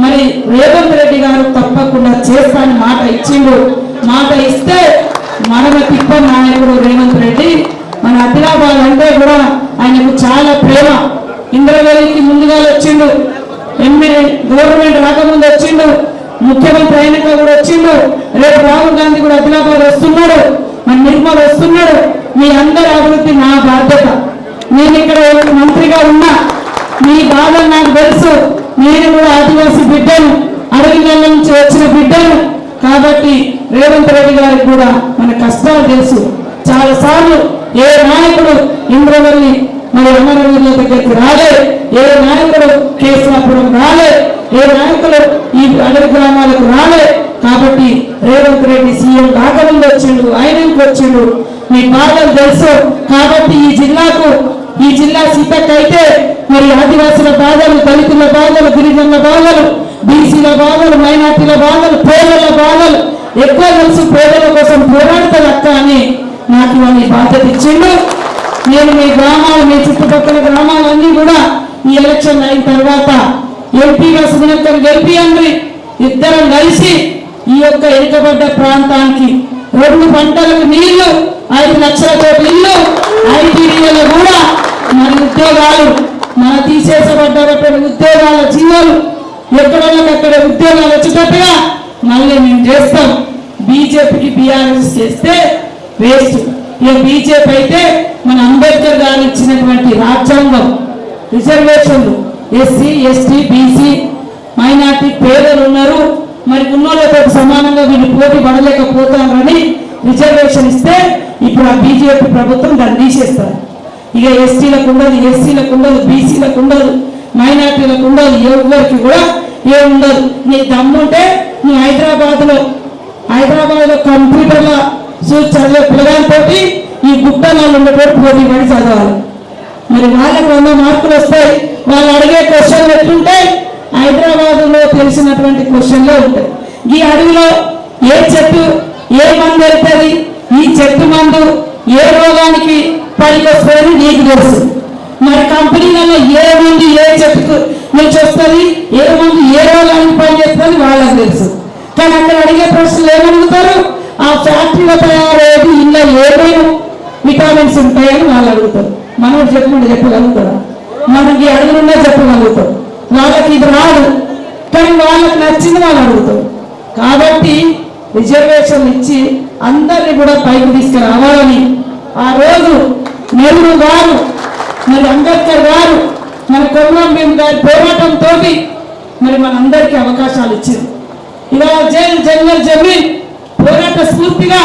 S6: మరి రేవంత్ రెడ్డి గారు తప్పకుండా చేస్తానని మాట ఇచ్చిండు. మాట ఇస్తే మనమ తిప్ప నాయకుడు రేవంత్ రెడ్డి. మన ఆదిలాబాద్ అంటే కూడా ఆయనకు చాలా ప్రేమ. ఇంద్రవెల్లికి ముందుగా వచ్చిండు, గవర్నమెంట్ రాకముందు వచ్చిండు, ముఖ్యమంత్రి అయినాక కూడా వచ్చిండు. రేపు రాహుల్ గాంధీ కూడా ఆదిలాబాద్ వస్తున్నాడు, మన నిర్మల్ వస్తున్నాడు. మీ అందరి అభివృద్ధి నా బాధ్యత. నేను ఇక్కడ మంత్రిగా ఉన్నా, మీ బాధలు నాకు తెలుసు. నేను కూడా ఆదివాసీ బిడ్డను, అడవిల నుంచి వచ్చిన బిడ్డను. కాబట్టి రేవంత్ రెడ్డి గారికి కూడా మన కష్టాలు తెలుసు. చాలా సార్లు ఏ నాయకుడు ఇంద్రవల్లి మరి అమరవీరుల దగ్గరికి రాలే, ఏ నాయకుడు కేశవాపురం రాలే, ఏ నాయకులు ఈ అడవి గ్రామాలకు రాలే. కాబట్టి రేవంత్ రెడ్డి సీఎం కాకముందు వచ్చిండు, ఆయనకి వచ్చిండు, మీ బాధలు తెలుసు. కాబట్టి ఈ జిల్లా సీతకైతే మరి ఆదివాసుల బాధలు, దళితుల బాధలు, గిరిజనుల బాధలు, బీసీల బాధలు, మైనార్టీల బాధలు, పేదల బాధలు ఎక్కువ తెలుసు. పేదల కోసం పోరాడతారు అక్క అని నాకు ఇవన్నీ బాధ్యత ఇచ్చిండు. నేను మీ గ్రామాలు, మీ చుట్టుపక్కల గ్రామాలన్నీ కూడా ఈ ఎలక్షన్ అయిన తర్వాత ఎంపీగా సుగుణక్కను గెలిపియండి. ఇద్దరం కలిసి ఈ యొక్క వెనుకబడ్డ ప్రాంతానికి 2 పంటలకు నీళ్లు, 5 లక్షల కోట్ల ఇల్లు, ఐటీడీఏలో కూడా మన ఉద్యోగాలు, మన తీసేసబడ్డటువంటి ఉద్యోగాల జీవాలు ఎక్కడెక్కడ ఉద్యోగాలు వచ్చేటట్టుగా మళ్ళీ మేము చేస్తాం. బీజేపీకి బీఆర్ఎస్ చేస్తే వేస్ట్. ఇక బీజేపీ అయితే మన అంబేద్కర్ గారు ఇచ్చినటువంటి రాజ్యాంగం, రిజర్వేషన్లు, ఎస్సీ, ఎస్టీ, బీసీ, మైనార్టీ పేదలు ఉన్నారు, మరి ఉన్నోళ్ళతో సమానంగా వీళ్ళు పోటీ పడలేకపోతారని రిజర్వేషన్ ఇస్తే ఇప్పుడు ఆ బీజేపీ ప్రభుత్వం దాన్ని తీసేస్తారు. ఇక ఎస్టీలకు ఉండదు, ఎస్సీలకు ఉండదు, బీసీలకు ఉండదు, మైనార్టీలకు ఉండదు, ఎవరికి కూడా ఏముండదు. నీ దమ్ముంటే నువ్వు హైదరాబాద్లో కంప్యూటర్లో చూసి చదివే పిల్లగాలతో ఈ గుట్టనాలు ఉండేటట్టు పోటీ పడి చదవాలి. మరి వాళ్ళకి 100 మార్కులు వస్తాయి. వాళ్ళు అడిగే క్వశ్చన్లు ఎట్లుంటాయి? హైదరాబాద్లో తెలిసినటువంటి క్వశ్చన్లే ఉంటాయి. ఈ అడవిలో ఏ చెట్టు ఏ మందు వెళ్తుంది, ఈ చెట్టు మందు ఏ రోగానికి పనికొస్తుందని నీకు తెలుసు. మరి కంపెనీలలో ఏ మందు ఏ చెట్టుకు నుంచి వస్తుంది, ఏ మందు ఏ రోగానికి పనిచేస్తుంది వాళ్ళకి తెలుసు. కానీ అక్కడ అడిగే ప్రశ్నలు ఏమడుగుతారు? ఆ ఫ్యాక్టరీలో తయారయ్యేది ఇంట్లో ఏమైనా విటామిన్స్ ఉంటాయని వాళ్ళు అడుగుతారు. మనం చెప్పగలుగుతారా? మనకి అడుగులున్నా చెప్పగలుగుతాం. వాళ్ళకి ఇది రాదు, కానీ వాళ్ళకి నచ్చింది వాళ్ళు అడుగుతారు. కాబట్టి రిజర్వేషన్ ఇచ్చి అందరినీ కూడా పైకి తీసుకురావాలని ఆ రోజు నెహ్రూ గారు, మరి అంబేద్కర్ గారు, మన కొమరం భీమ్ గారి పోరాటంతో మరి మనందరికీ అవకాశాలు ఇచ్చింది. ఇవాళ జనరల్ జమీన్ పోరాట స్ఫూర్తిగా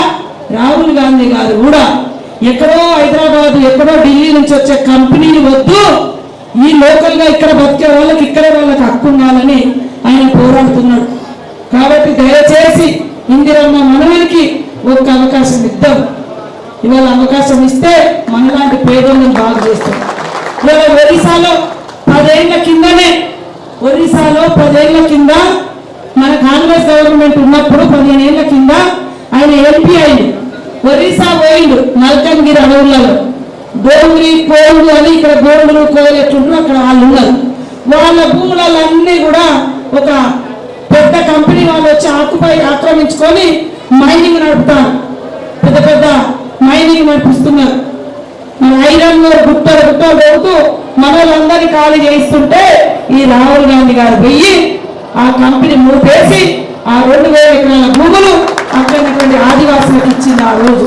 S6: రాహుల్ గాంధీ గారు కూడా ఎక్కడో హైదరాబాద్, ఎక్కడో ఢిల్లీ నుంచి వచ్చే కంపెనీలు వద్దు, ఈ లోకల్గా ఇక్కడ బతికే వాళ్ళకి ఇక్కడే వాళ్ళకి హక్కు ఉండాలని ఆయన పోరాడుతున్నాడు. కాబట్టి దయచేసి ఇందిరమ్మ మనవనికి ఒక్క అవకాశం ఇద్దాం. ఇవాళ అవకాశం ఇస్తే మనలాంటి పేదలను బాగు చేస్తాం. ఇవాళ ఒరిస్సాలో 10 ఏళ్ల కింద మన కాంగ్రెస్ గవర్నమెంట్ ఉన్నప్పుడు 15 ఏళ్ల కింద ఆయన ఎంపీ అయింది. ఒరిస్సా పోయిండు, మల్కన్గిరి అడవులలో గోంగురి కోళ్ళు అని, ఇక్కడ గోంగులు కోళ్ళు ఎట్లుంటారు అక్కడ వాళ్ళు ఉన్నారు. వాళ్ళ భూములన్నీ కూడా ఒక పెద్ద కంపెనీ వాళ్ళు వచ్చి ఆక్రమించుకొని మైనింగ్ నడుపుతారు, పెద్ద పెద్ద మైనింగ్ నడిపిస్తున్నారు. మన ఐరన్ గుట్టలు పోతూ మన వాళ్ళందరినీ ఖాళీ చేయిస్తుంటే ఈ రాహుల్ గాంధీ గారు పోయి ఆ కంపెనీ మూపేసి ఆ 2000 ఎకరాల భూములు అక్కడటువంటి ఆదివాసులకు ఇచ్చింది ఆ రోజు.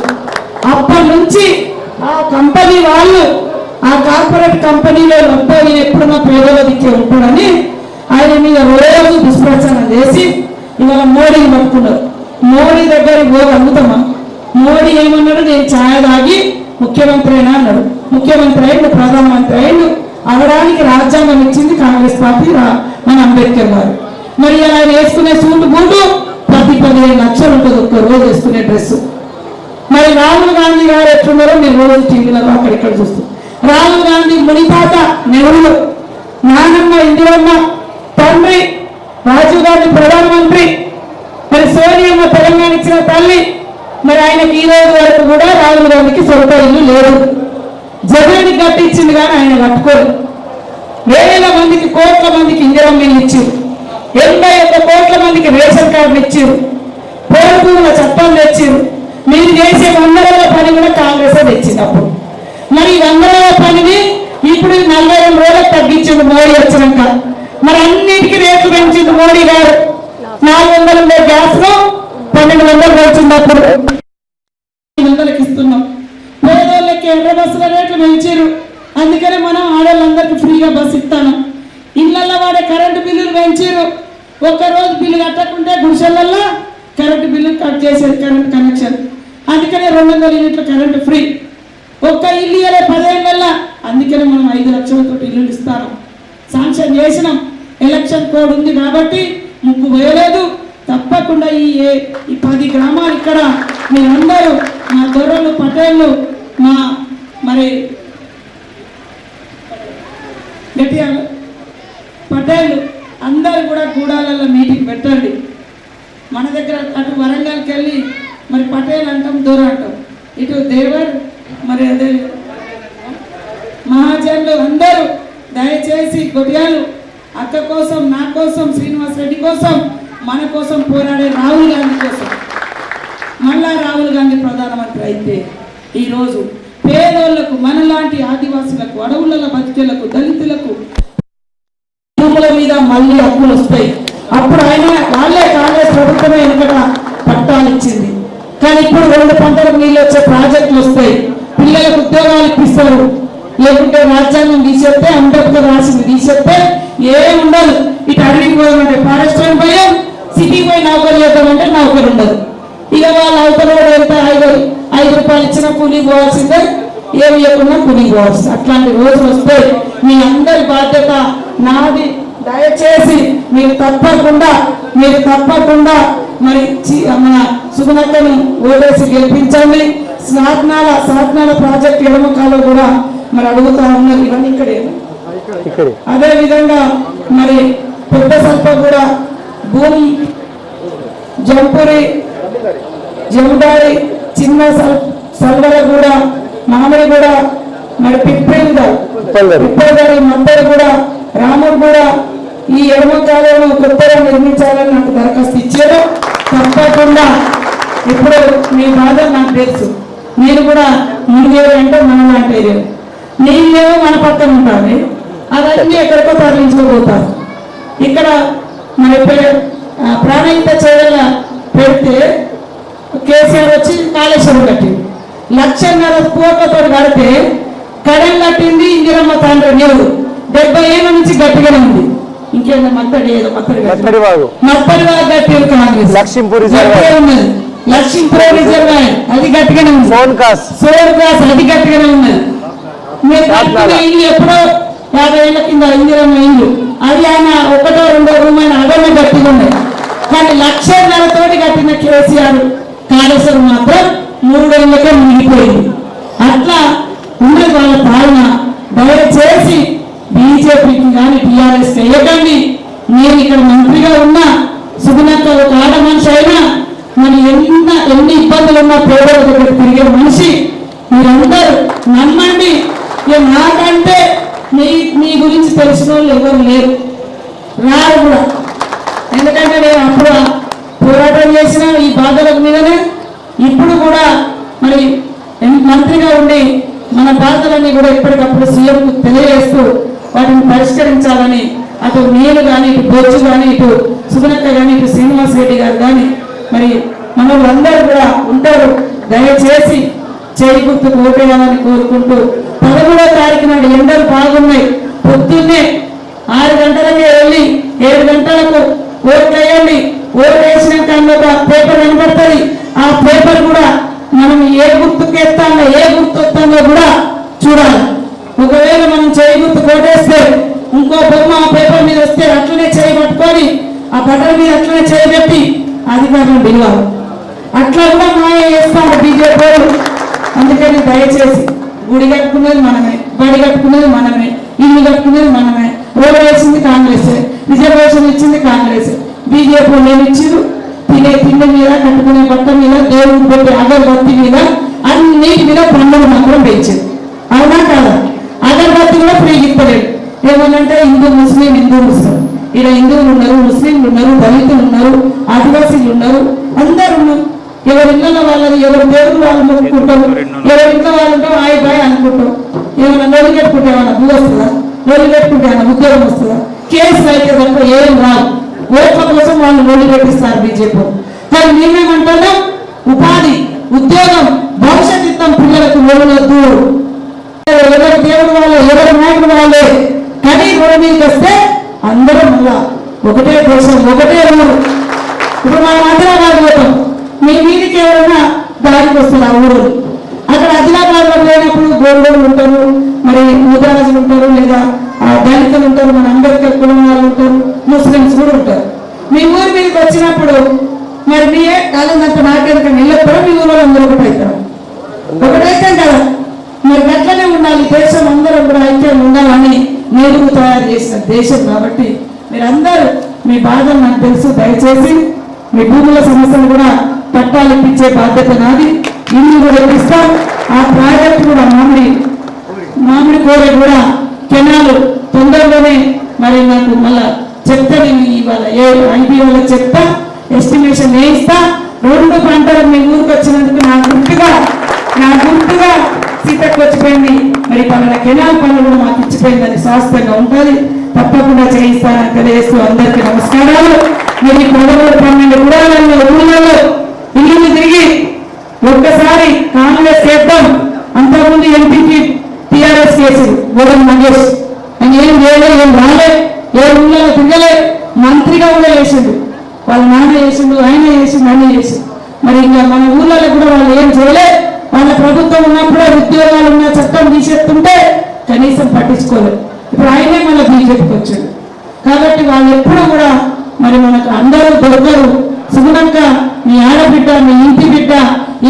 S6: అప్పటి నుంచి ఆ కంపెనీ వాళ్ళు, ఆ కార్పొరేట్ కంపెనీలో నేను ఎప్పుడున్నా పేదల దిక్కే ఉంటాడని ఆయన మీద రోజు దుష్ప్రచారం చేసి ఇవాళ మోడీని పట్టుకున్నారు. మోడీ దగ్గరికి పోగలుగుతామా? మోడీ ఏమన్నాడు, నేను ఛాయ తాగి ముఖ్యమంత్రి అయినా అన్నాడు. ముఖ్యమంత్రి అయిండు, ప్రధానమంత్రి అయిండు. అవడానికి రాజ్యాంగం ఇచ్చింది కాంగ్రెస్ పార్టీ, మన అంబేద్కర్ గారు. మరి ఆయన వేసుకునే సూటు బూటు 10-15 లక్షలు ఉంటుంది ఒక్క రోజు వేసుకునే డ్రెస్. మరి రాహుల్ గాంధీ గారు ఎట్లున్నారో మీరు రోజు టీవీలలో అక్కడిక్కడ చూస్తాం. రాహుల్ గాంధీ మునిపాత నెహ్రూ, నానమ్మ ఇందిరమ్మ, తండ్రి రాజీవ్ గాంధీ ప్రధానమంత్రి, మరి సోనియమ్మ తెలంగాణ ఇచ్చిన తల్లి. మరి ఆయనకి ఈ రోజు వరకు కూడా రాహుల్ గాంధీకి సొంత ఇల్లు లేదు. జగన్ కట్టించింది కానీ ఆయన కట్టుకోరు. వేల మందికి, కోట్ల మందికి ఇందిరమ్మ ఇల్లు ఇచ్చారు. 81 కోట్ల మందికి రేషన్ కార్డులు ఇచ్చారు. పోరుల చట్టాలు తెచ్చారు. మీరు చేసే 100 పని కూడా కాంగ్రెస్ తెచ్చింది అప్పుడు. మరి 100 పనిని ఇప్పుడు 42 రోజులకు తగ్గించింది మోడీ వచ్చినాక. మరి అన్నిటికీ రేట్లు పెంచింది మోడీ గారు. 400 ఉండే గ్యాస్ లో 1200 పెంచింది. అప్పుడు 100కి ఇస్తున్నాం. పేదోళ్ళకి ఎర్ర బస్సుల రేట్లు పెంచారు. అందుకనే మనం ఆడవాళ్ళందరికీ ఫ్రీగా బస్సు ఇస్తాను. ఇళ్లలో వాడే కరెంటు బిల్లులు పెంచారు. ఒక్కరోజు బిల్లు కట్టకుంటే గుడిసెలల్లో కరెంటు బిల్లు కట్ చేసేది, కరెంట్ కనెక్షన్. అందుకనే 200 యూనిట్ల కరెంటు ఫ్రీ. ఒక్క ఇల్లు ఇవ్వలే 10 ఏళ్ళల్లో. అందుకనే మనం 5 లక్షలతో ఇల్లు ఇస్తాను, శాంక్షన్ చేసినాం. ఎలక్షన్ కోడ్ ఉంది కాబట్టి ముక్కు వేయలేదు. తప్పకుండా ఈ 10 గ్రామాలు ఇక్కడ మీరందరూ మా దొరలు, పటేళ్ళు, మా మరి గట్టియాలు పటేళ్ళు అందరూ కూడా గూడాలలో మీటింగ్ పెట్టండి. మన దగ్గర అటు వరంగల్కి వెళ్ళి మరి పటేల్ అంటాం, దొర అంటాం. ఇటు దేవర్, మరి అదే మహాజన్లు అందరూ దయచేసి గొడియాలు అక్క కోసం, నా కోసం, శ్రీనివాస్ రెడ్డి కోసం, మన కోసం పోరాడే రాహుల్ గాంధీ కోసం, మళ్ళా రాహుల్ గాంధీ ప్రధానమంత్రి అయితే ఈరోజు పేదోళ్లకు, మనలాంటి ఆదివాసులకు, అడవుల బతికేలకు, దళితులకు భూముల మీద మళ్ళీ హక్కులు వస్తాయి. అప్పుడు వాళ్ళే కాంగ్రెస్ ప్రభుత్వమే వెనుకట పట్టాలు ఇచ్చింది. కానీ ఇప్పుడు 2 పంటలకు నీళ్ళు వచ్చే ప్రాజెక్టులు వస్తాయి. పిల్లలకు ఉద్యోగాలు ఇప్పిస్తారు. లేకుంటే రాజ్యాంగం తీసేస్తే, అంబేద్కర్ రాసింది తీసేస్తే ఏముండదు. ఇటు అడవికి పోదామంటే ఫారెస్ట్ అని పోయాం, సిటీకి పోయి నౌకరు చేద్దామంటే నౌకరు ఉండదు. ఇక వాళ్ళ అవతల ఎంత 5 రూపాయలు ఇచ్చినా కూలికి పోవాల్సిందే, ఏమి ఇవ్వకుండా కూలికి పోవాల్సింది. అట్లాంటి రోజులు వస్తాయి. మీ అందరి బాధ్యత నాది. దయచేసి మీరు తప్పకుండా మరి మన సుగుణక్కను ఓటేసి గెలిపించండి. సాధనాల ప్రాజెక్ట్ ఎడమకాలో కూడా మరి అడుగుతా ఉన్నారు. ఇవన్నీ ఇక్కడే. అదే విధంగా మరి పెద్ద సల్ప కూడా, భూమి, జంపురి, జముదారి, చిన్న సల్వర కూడా, మామిడి కూడా, మరి పిప్పలదారి, మద్దరు కూడా, రాముడు కూడా ఈ ఎడమ కాలంలో కొత్తగా నిర్మించాలని నాకు దరఖాస్తు ఇచ్చారు. తప్పకుండా ఇప్పుడు మీ బాధ నాకు తెలుసు. నేను కూడా మునిగేది అంటే మన లాంటి నీళ్ళేమో మన పక్కన ఉంటుంది, అవన్నీ ఎక్కడికో తరలించుకోబోతారు. ఇక్కడ మన ప్రాణహిత చేయాల పెడితే కేసీఆర్ వచ్చి కాళేశ్వరం కట్టింది, 1,50,000 కోట్లతో కడితే కడెం కట్టింది ఇందిరమ్మ తండ్రి నీరు 70 ఏళ్ళ నుంచి గట్టిగానే ఉంది. ఇంకేదో మత్తడి ఏదో మత్తడి కట్టింది కాంగ్రెస్.
S3: లక్ష్మీపూర్ రిజర్వాయర్
S6: ఉన్నది, లక్ష్మీపూర్ రిజర్వాయర్ అది గట్టిగానే ఉంది. సోన్ క్రాస్ అది గట్టిగానే ఉన్నది. మీరు కట్టుకున్న ఇల్లు ఎప్పుడో 50 ఏళ్ల కింద ఇందిరమ్మ ఇల్లు, అది ఆయన 1 2 రూమ్ అయిన అదమే గట్టిగా ఉన్నాయి. కానీ 1,50,000 కట్టిన కేసీఆర్ కాళేశ్వరం మాత్రం 3 ఏళ్ళకే మునిగిపోయింది. అట్లా ఉన్నది వాళ్ళ పాలన. దయచేసి బీజేపీకి కానీ టీఆర్ఎస్ చేయకండి. నేను ఇక్కడ మంత్రిగా ఉన్నా, సుగుణక్క ఒక ఆట మనిషి అయినా, మరి ఎన్ని ఇబ్బందులు ఉన్నా పేదల దగ్గర తిరిగే మనిషి. మీరందరూ నమ్మండి. నాకంటే మీ గురించి తెలిసిన వాళ్ళు ఎవరు లేరు, రారు కూడా. ఎందుకంటే నేను అప్పుడు పోరాటం చేసిన ఈ బాధల మీదనే ఇప్పుడు కూడా మరి మంత్రిగా ఉండి మన బాధలన్నీ కూడా ఎప్పటికప్పుడు సీఎంకు తెలియజేస్తూ వాటిని పరిష్కరించాలని అటు నేను కానీ, ఇటు బొచ్చు కానీ, ఇటు సుగుణక్క కానీ, ఇటు శ్రీనివాస్ రెడ్డి గారు కానీ మరి మనోళ్ళందరూ కూడా ఉంటారు. దయచేసి చేయి గుర్తుకు ఓటేయాలని కోరుకుంటూ 13వ తారీఖు నాడు ఎండలు బాగున్నాయి. పొద్దున్నే 6 గంటలకే వెళ్ళి 7 గంటలకు ఓట్లు వేయండి. ఓట్లు వేసినాక ఒక పేపర్ కనబడుతుంది. ఆ పేపర్ కూడా మనం ఏ గుర్తుకు ఎత్తామో ఏ గుర్తు వస్తామో కూడా చూడాలి. ఒకవేళ మనం చేయి గుర్తు కొట్టేస్తే ఇంకో బొమ్మ ఆ పేపర్ మీద వస్తే అట్లనే చేయి పట్టుకొని ఆ బట్టల మీద అట్లనే చేయబెట్టి అధికారులను పిలవాలి. అట్లా కూడా మాయ చేస్తాము బీజేపీ. అందుకని దయచేసి గుడి కట్టుకునేది మనమే, బడి కట్టుకునేది మనమే, ఇల్లు కట్టుకునేది మనమే. రోడ్డు వేసింది కాంగ్రెస్, రిజర్వేషన్ ఇచ్చింది కాంగ్రెస్. బీజేపీ నేను ఇచ్చింది తినే తిండి మీద, కట్టుకునే బట్ట మీద, దేవుడికి పెట్టి అగరబత్తి మీద, అన్నిటి మీద పన్నులు మాత్రం పెంచింది. అవునా కాదా? అగరబత్తి కూడా ఫ్రీ ఇస్తలేదు. ఏమనంటే హిందూ ముస్లిం ఇలా హిందువులు ఉన్నారు, ముస్లింలు ఉన్నారు, దళితులు ఉన్నారు, ఆదివాసీలు ఉన్నారు, అందరు ఉన్నారు. ఎవరి ఇళ్ళలో వాళ్ళది, ఎవరి దేవుడు వాళ్ళు మొక్కుకుంటారు, ఎవరి ఇంట్లో వాళ్ళు ఉంటాం ఆయి బాయ్ అనుకుంటాం. ఏమైనా నోళ్ళు పెట్టుకుంటే ఏమైనా భూ వస్తుందా? నోళ్ళు పెట్టుకుంటే ఏమైనా ఉద్యోగం వస్తుందా? కేసులు అయితే తప్ప ఏం రాదు. ఓట్ల కోసం వాళ్ళు నోళ్ళు పెట్టిస్తారు బీజేపీ. కానీ మేమేమంటున్నాం, ఉపాధి, ఉద్యోగం, భవిష్యత్ ఇస్తాం పిల్లలకు. నోళ్ళొద్దు. ఎవరి దేవుడు వాళ్ళు, ఎవరి నాయకుడు వాళ్ళే. కానీ రోడ్డు మీదకి వస్తే అందరం మళ్ళా ఒకటే దేశం, ఒకటే ఊరు. ఇప్పుడు మనం ఆదిలాబాద్ పోతాం, మీ మీదికి ఎవరైనా దారికి వస్తారు ఆ ఊరు. అక్కడ ఆదిలాబాద్లో లేనప్పుడు గోల్డోళ్ళు ఉంటారు, మరి ముద్రాజులు ఉంటారు, లేదా దళితులు ఉంటారు, మన అంబేద్కర్ కులం వాళ్ళు ఉంటారు, ముస్లిమ్స్ కూడా ఉంటారు. మీ ఊరి మీదకి వచ్చినప్పుడు మరి మీరే కాలంతా నాకెందుకు వెళ్ళకపోవడం మీ ఊళ్ళో అందరూ ఒకటైతే కదా. మరి గట్లనే ఉండాలి. దేశం అందరూ కూడా ఐక్యం ఉండాలని నేను తయారు చేసిన దేశం కాబట్టి మీరందరూ మీ బాధలు నాకు తెలుసు. దయచేసి మీ భూముల సమస్యలు కూడా పట్టాలు ఇప్పించే బాధ్యత నాది. ఇల్లు కూడా ఇప్పిస్తాం. ఆ ప్రాజెక్టు కూడా మామిడి కోర కూడా కెనాలు తొందరలోనే మరి నాకు మళ్ళా చెప్తా. నేను ఇవాళ ఐబీ వాళ్ళకి చెప్తా, ఎస్టిమేషన్ వేయిస్తా. 2 పంటలు మీ ఊరికి వచ్చినందుకు నా గుర్తుగా సీతకు వచ్చిపోయింది. మరి పలానా కెనాల్ పనులు కూడా మాకు ఇచ్చిపోయిందని శాస్త్రంగా ఉంటుంది. తప్పకుండా చేయిస్తానని తెలియజేస్తూ అందరికీ నమస్కారాలు. మీరు 12 ఊళ్ళలో ఇల్లు తిరిగి ఒక్కసారి కాంగ్రెస్ చేద్దాం. అంతకుముందు ఎంపీకి టీఆర్ఎస్ కేసులు గోడల మంగేష్ అని ఏం చేయలేదు, ఏం రాలే, ఏ ఊళ్ళో తిరగలే. మంత్రిగా కూడా చేసిండు, వాళ్ళ నాన్న చేసిండు, ఆయన చేసిండు, అన్నీ చేసిండు. మరి ఇంకా మన ఊళ్ళలో కూడా వాళ్ళు ఏం చేయలే. వాళ్ళ ప్రభుత్వం ఉన్నప్పుడే ఉద్యోగాలు ఉన్న చట్టం తీసేస్తుంటే కనీసం పట్టించుకోలేదు. ఇప్పుడు ఆయనే మళ్ళీ బీజేపీకి వచ్చాడు. కాబట్టి వాళ్ళు ఎప్పుడు కూడా మరి మనకు అందరూ దొరకరు. సుగుణక్క నీ ఆడబిడ్డ, నీ ఇంటి బిడ్డ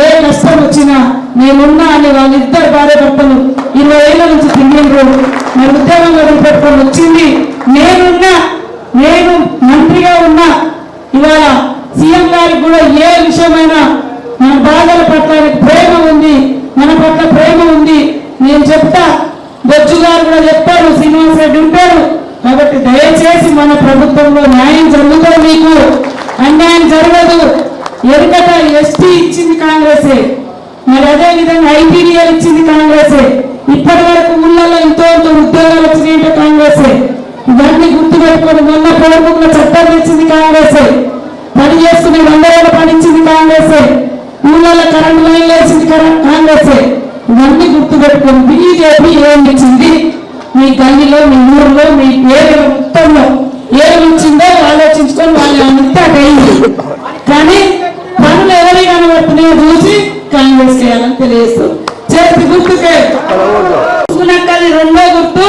S6: ఏ కష్టం వచ్చినా నేనున్నా అని వాళ్ళిద్దరు భార్య భర్తలు 20 ఏళ్ళ నుంచి తిరిగిండ్రు. మరి ఉద్యోగంలో వదిలిపెట్టుకొని వచ్చింది నేను మంత్రిగా ఉన్నా. ఇవాళ సీఎం గారికి కూడా ఏ విషయమైనా మన బాధల పట్ల ప్రేమ ఉంది, మన పట్ల ప్రేమ ఉంది. నేను చెప్తా, బొజ్జు గారు కూడా చెప్తారు, శ్రీనివాస్ రెడ్డి ఉంటారు. కాబట్టి దయచేసి మన ప్రభుత్వంలో న్యాయం జరుగుతుంది, మీకు అన్యాయం జరగదు. ఎరుకట ఎస్టీ ఇచ్చింది కాంగ్రెసే, మరి అదే విధంగా ఐటీడీఎల్ ఇచ్చింది కాంగ్రెసే. ఇప్పటి వరకు ఊళ్ళలో ఇంతో ఉద్యోగాలు వచ్చినాయంటే కాంగ్రెసే. ఇవన్నీ గుర్తు పెట్టుకొని మొన్న ప్రభుత్వంలో చట్టం తెచ్చింది కాంగ్రెస్, పని చేసుకునే 100 ఏళ్ళ పని ఇచ్చింది కాంగ్రెస్, ఊళ్ళలో కరెంటు లైన్లు వేసింది కాంగ్రెస్. ఇవన్నీ గుర్తు పెట్టుకొని బీజేపీ ఏమి ఇచ్చింది మీ గల్లీలో, మీ ఊరిలో, మీ ఏరియాలో మొత్తంలో ఏమి ఇచ్చిందో ఆలోచించుకొని వాళ్ళు అంతా అయింది. కానీ పనులు ఎవరి కనబడుతున్నాయో చూసి కాంగ్రెస్ చేయాలని తెలియజేస్తూ చేతి గుర్తుకే నక్కలి 2వ గుర్తు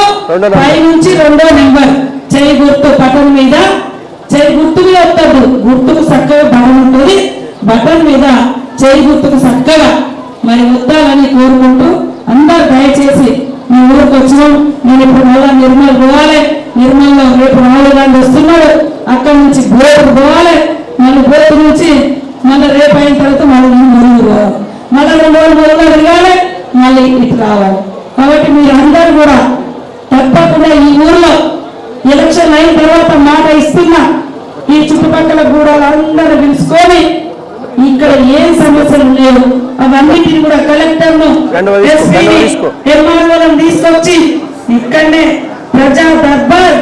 S6: పై నుంచి 2వ నెంబర్ చేయి గుర్తు బటన్ మీద, చేయి గుర్తు మీద వస్తుంది, గుర్తుకు చక్కగా బటన్ ఉంటుంది, బటన్ మీద చేయి గుర్తుకు చక్కగా మరి వద్దాలని కోరుకుంటూ అందరు దయచేసి మీ ఊరికి వచ్చినాం. నేను ఇప్పుడు మళ్ళా నిర్మల్ పోవాలి, నిర్మల్లో రేపు రాహుల్ గాంధీ వస్తున్నాడు, అక్కడి నుంచి బోర్డు పోవాలి, మళ్ళీ బోర్డు నుంచి మళ్ళీ రేపు అయిన తర్వాత మళ్ళీ మురుగు పోవాలి, మళ్ళీ 2 రోజులు మురుగు తిరగాలి, మళ్ళీ ఇటు రావాలి. కాబట్టి మీరు అందరూ కూడా తప్పకుండా ఈ ఊర్లో ఎలక్షన్ అయిన తర్వాత మాట ఇస్తున్నా, ఈ చుట్టుపక్కల కూడా అందరూ పిలుచుకొని ఇక్కడ ఏం సమస్యలు లేవు అవన్నిటిని కూడా కలెక్టర్ను ఎంఆర్ఓలను తీసుకొచ్చి ఇక్కడనే ప్రజా దర్బార్,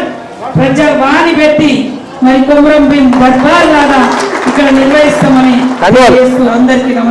S6: ప్రజా వాణి పెట్టి మరి కొమరం భీం దర్బార్ లాగా ఇక్కడ నిర్వహిస్తామని అందరికీ నమస్కారం.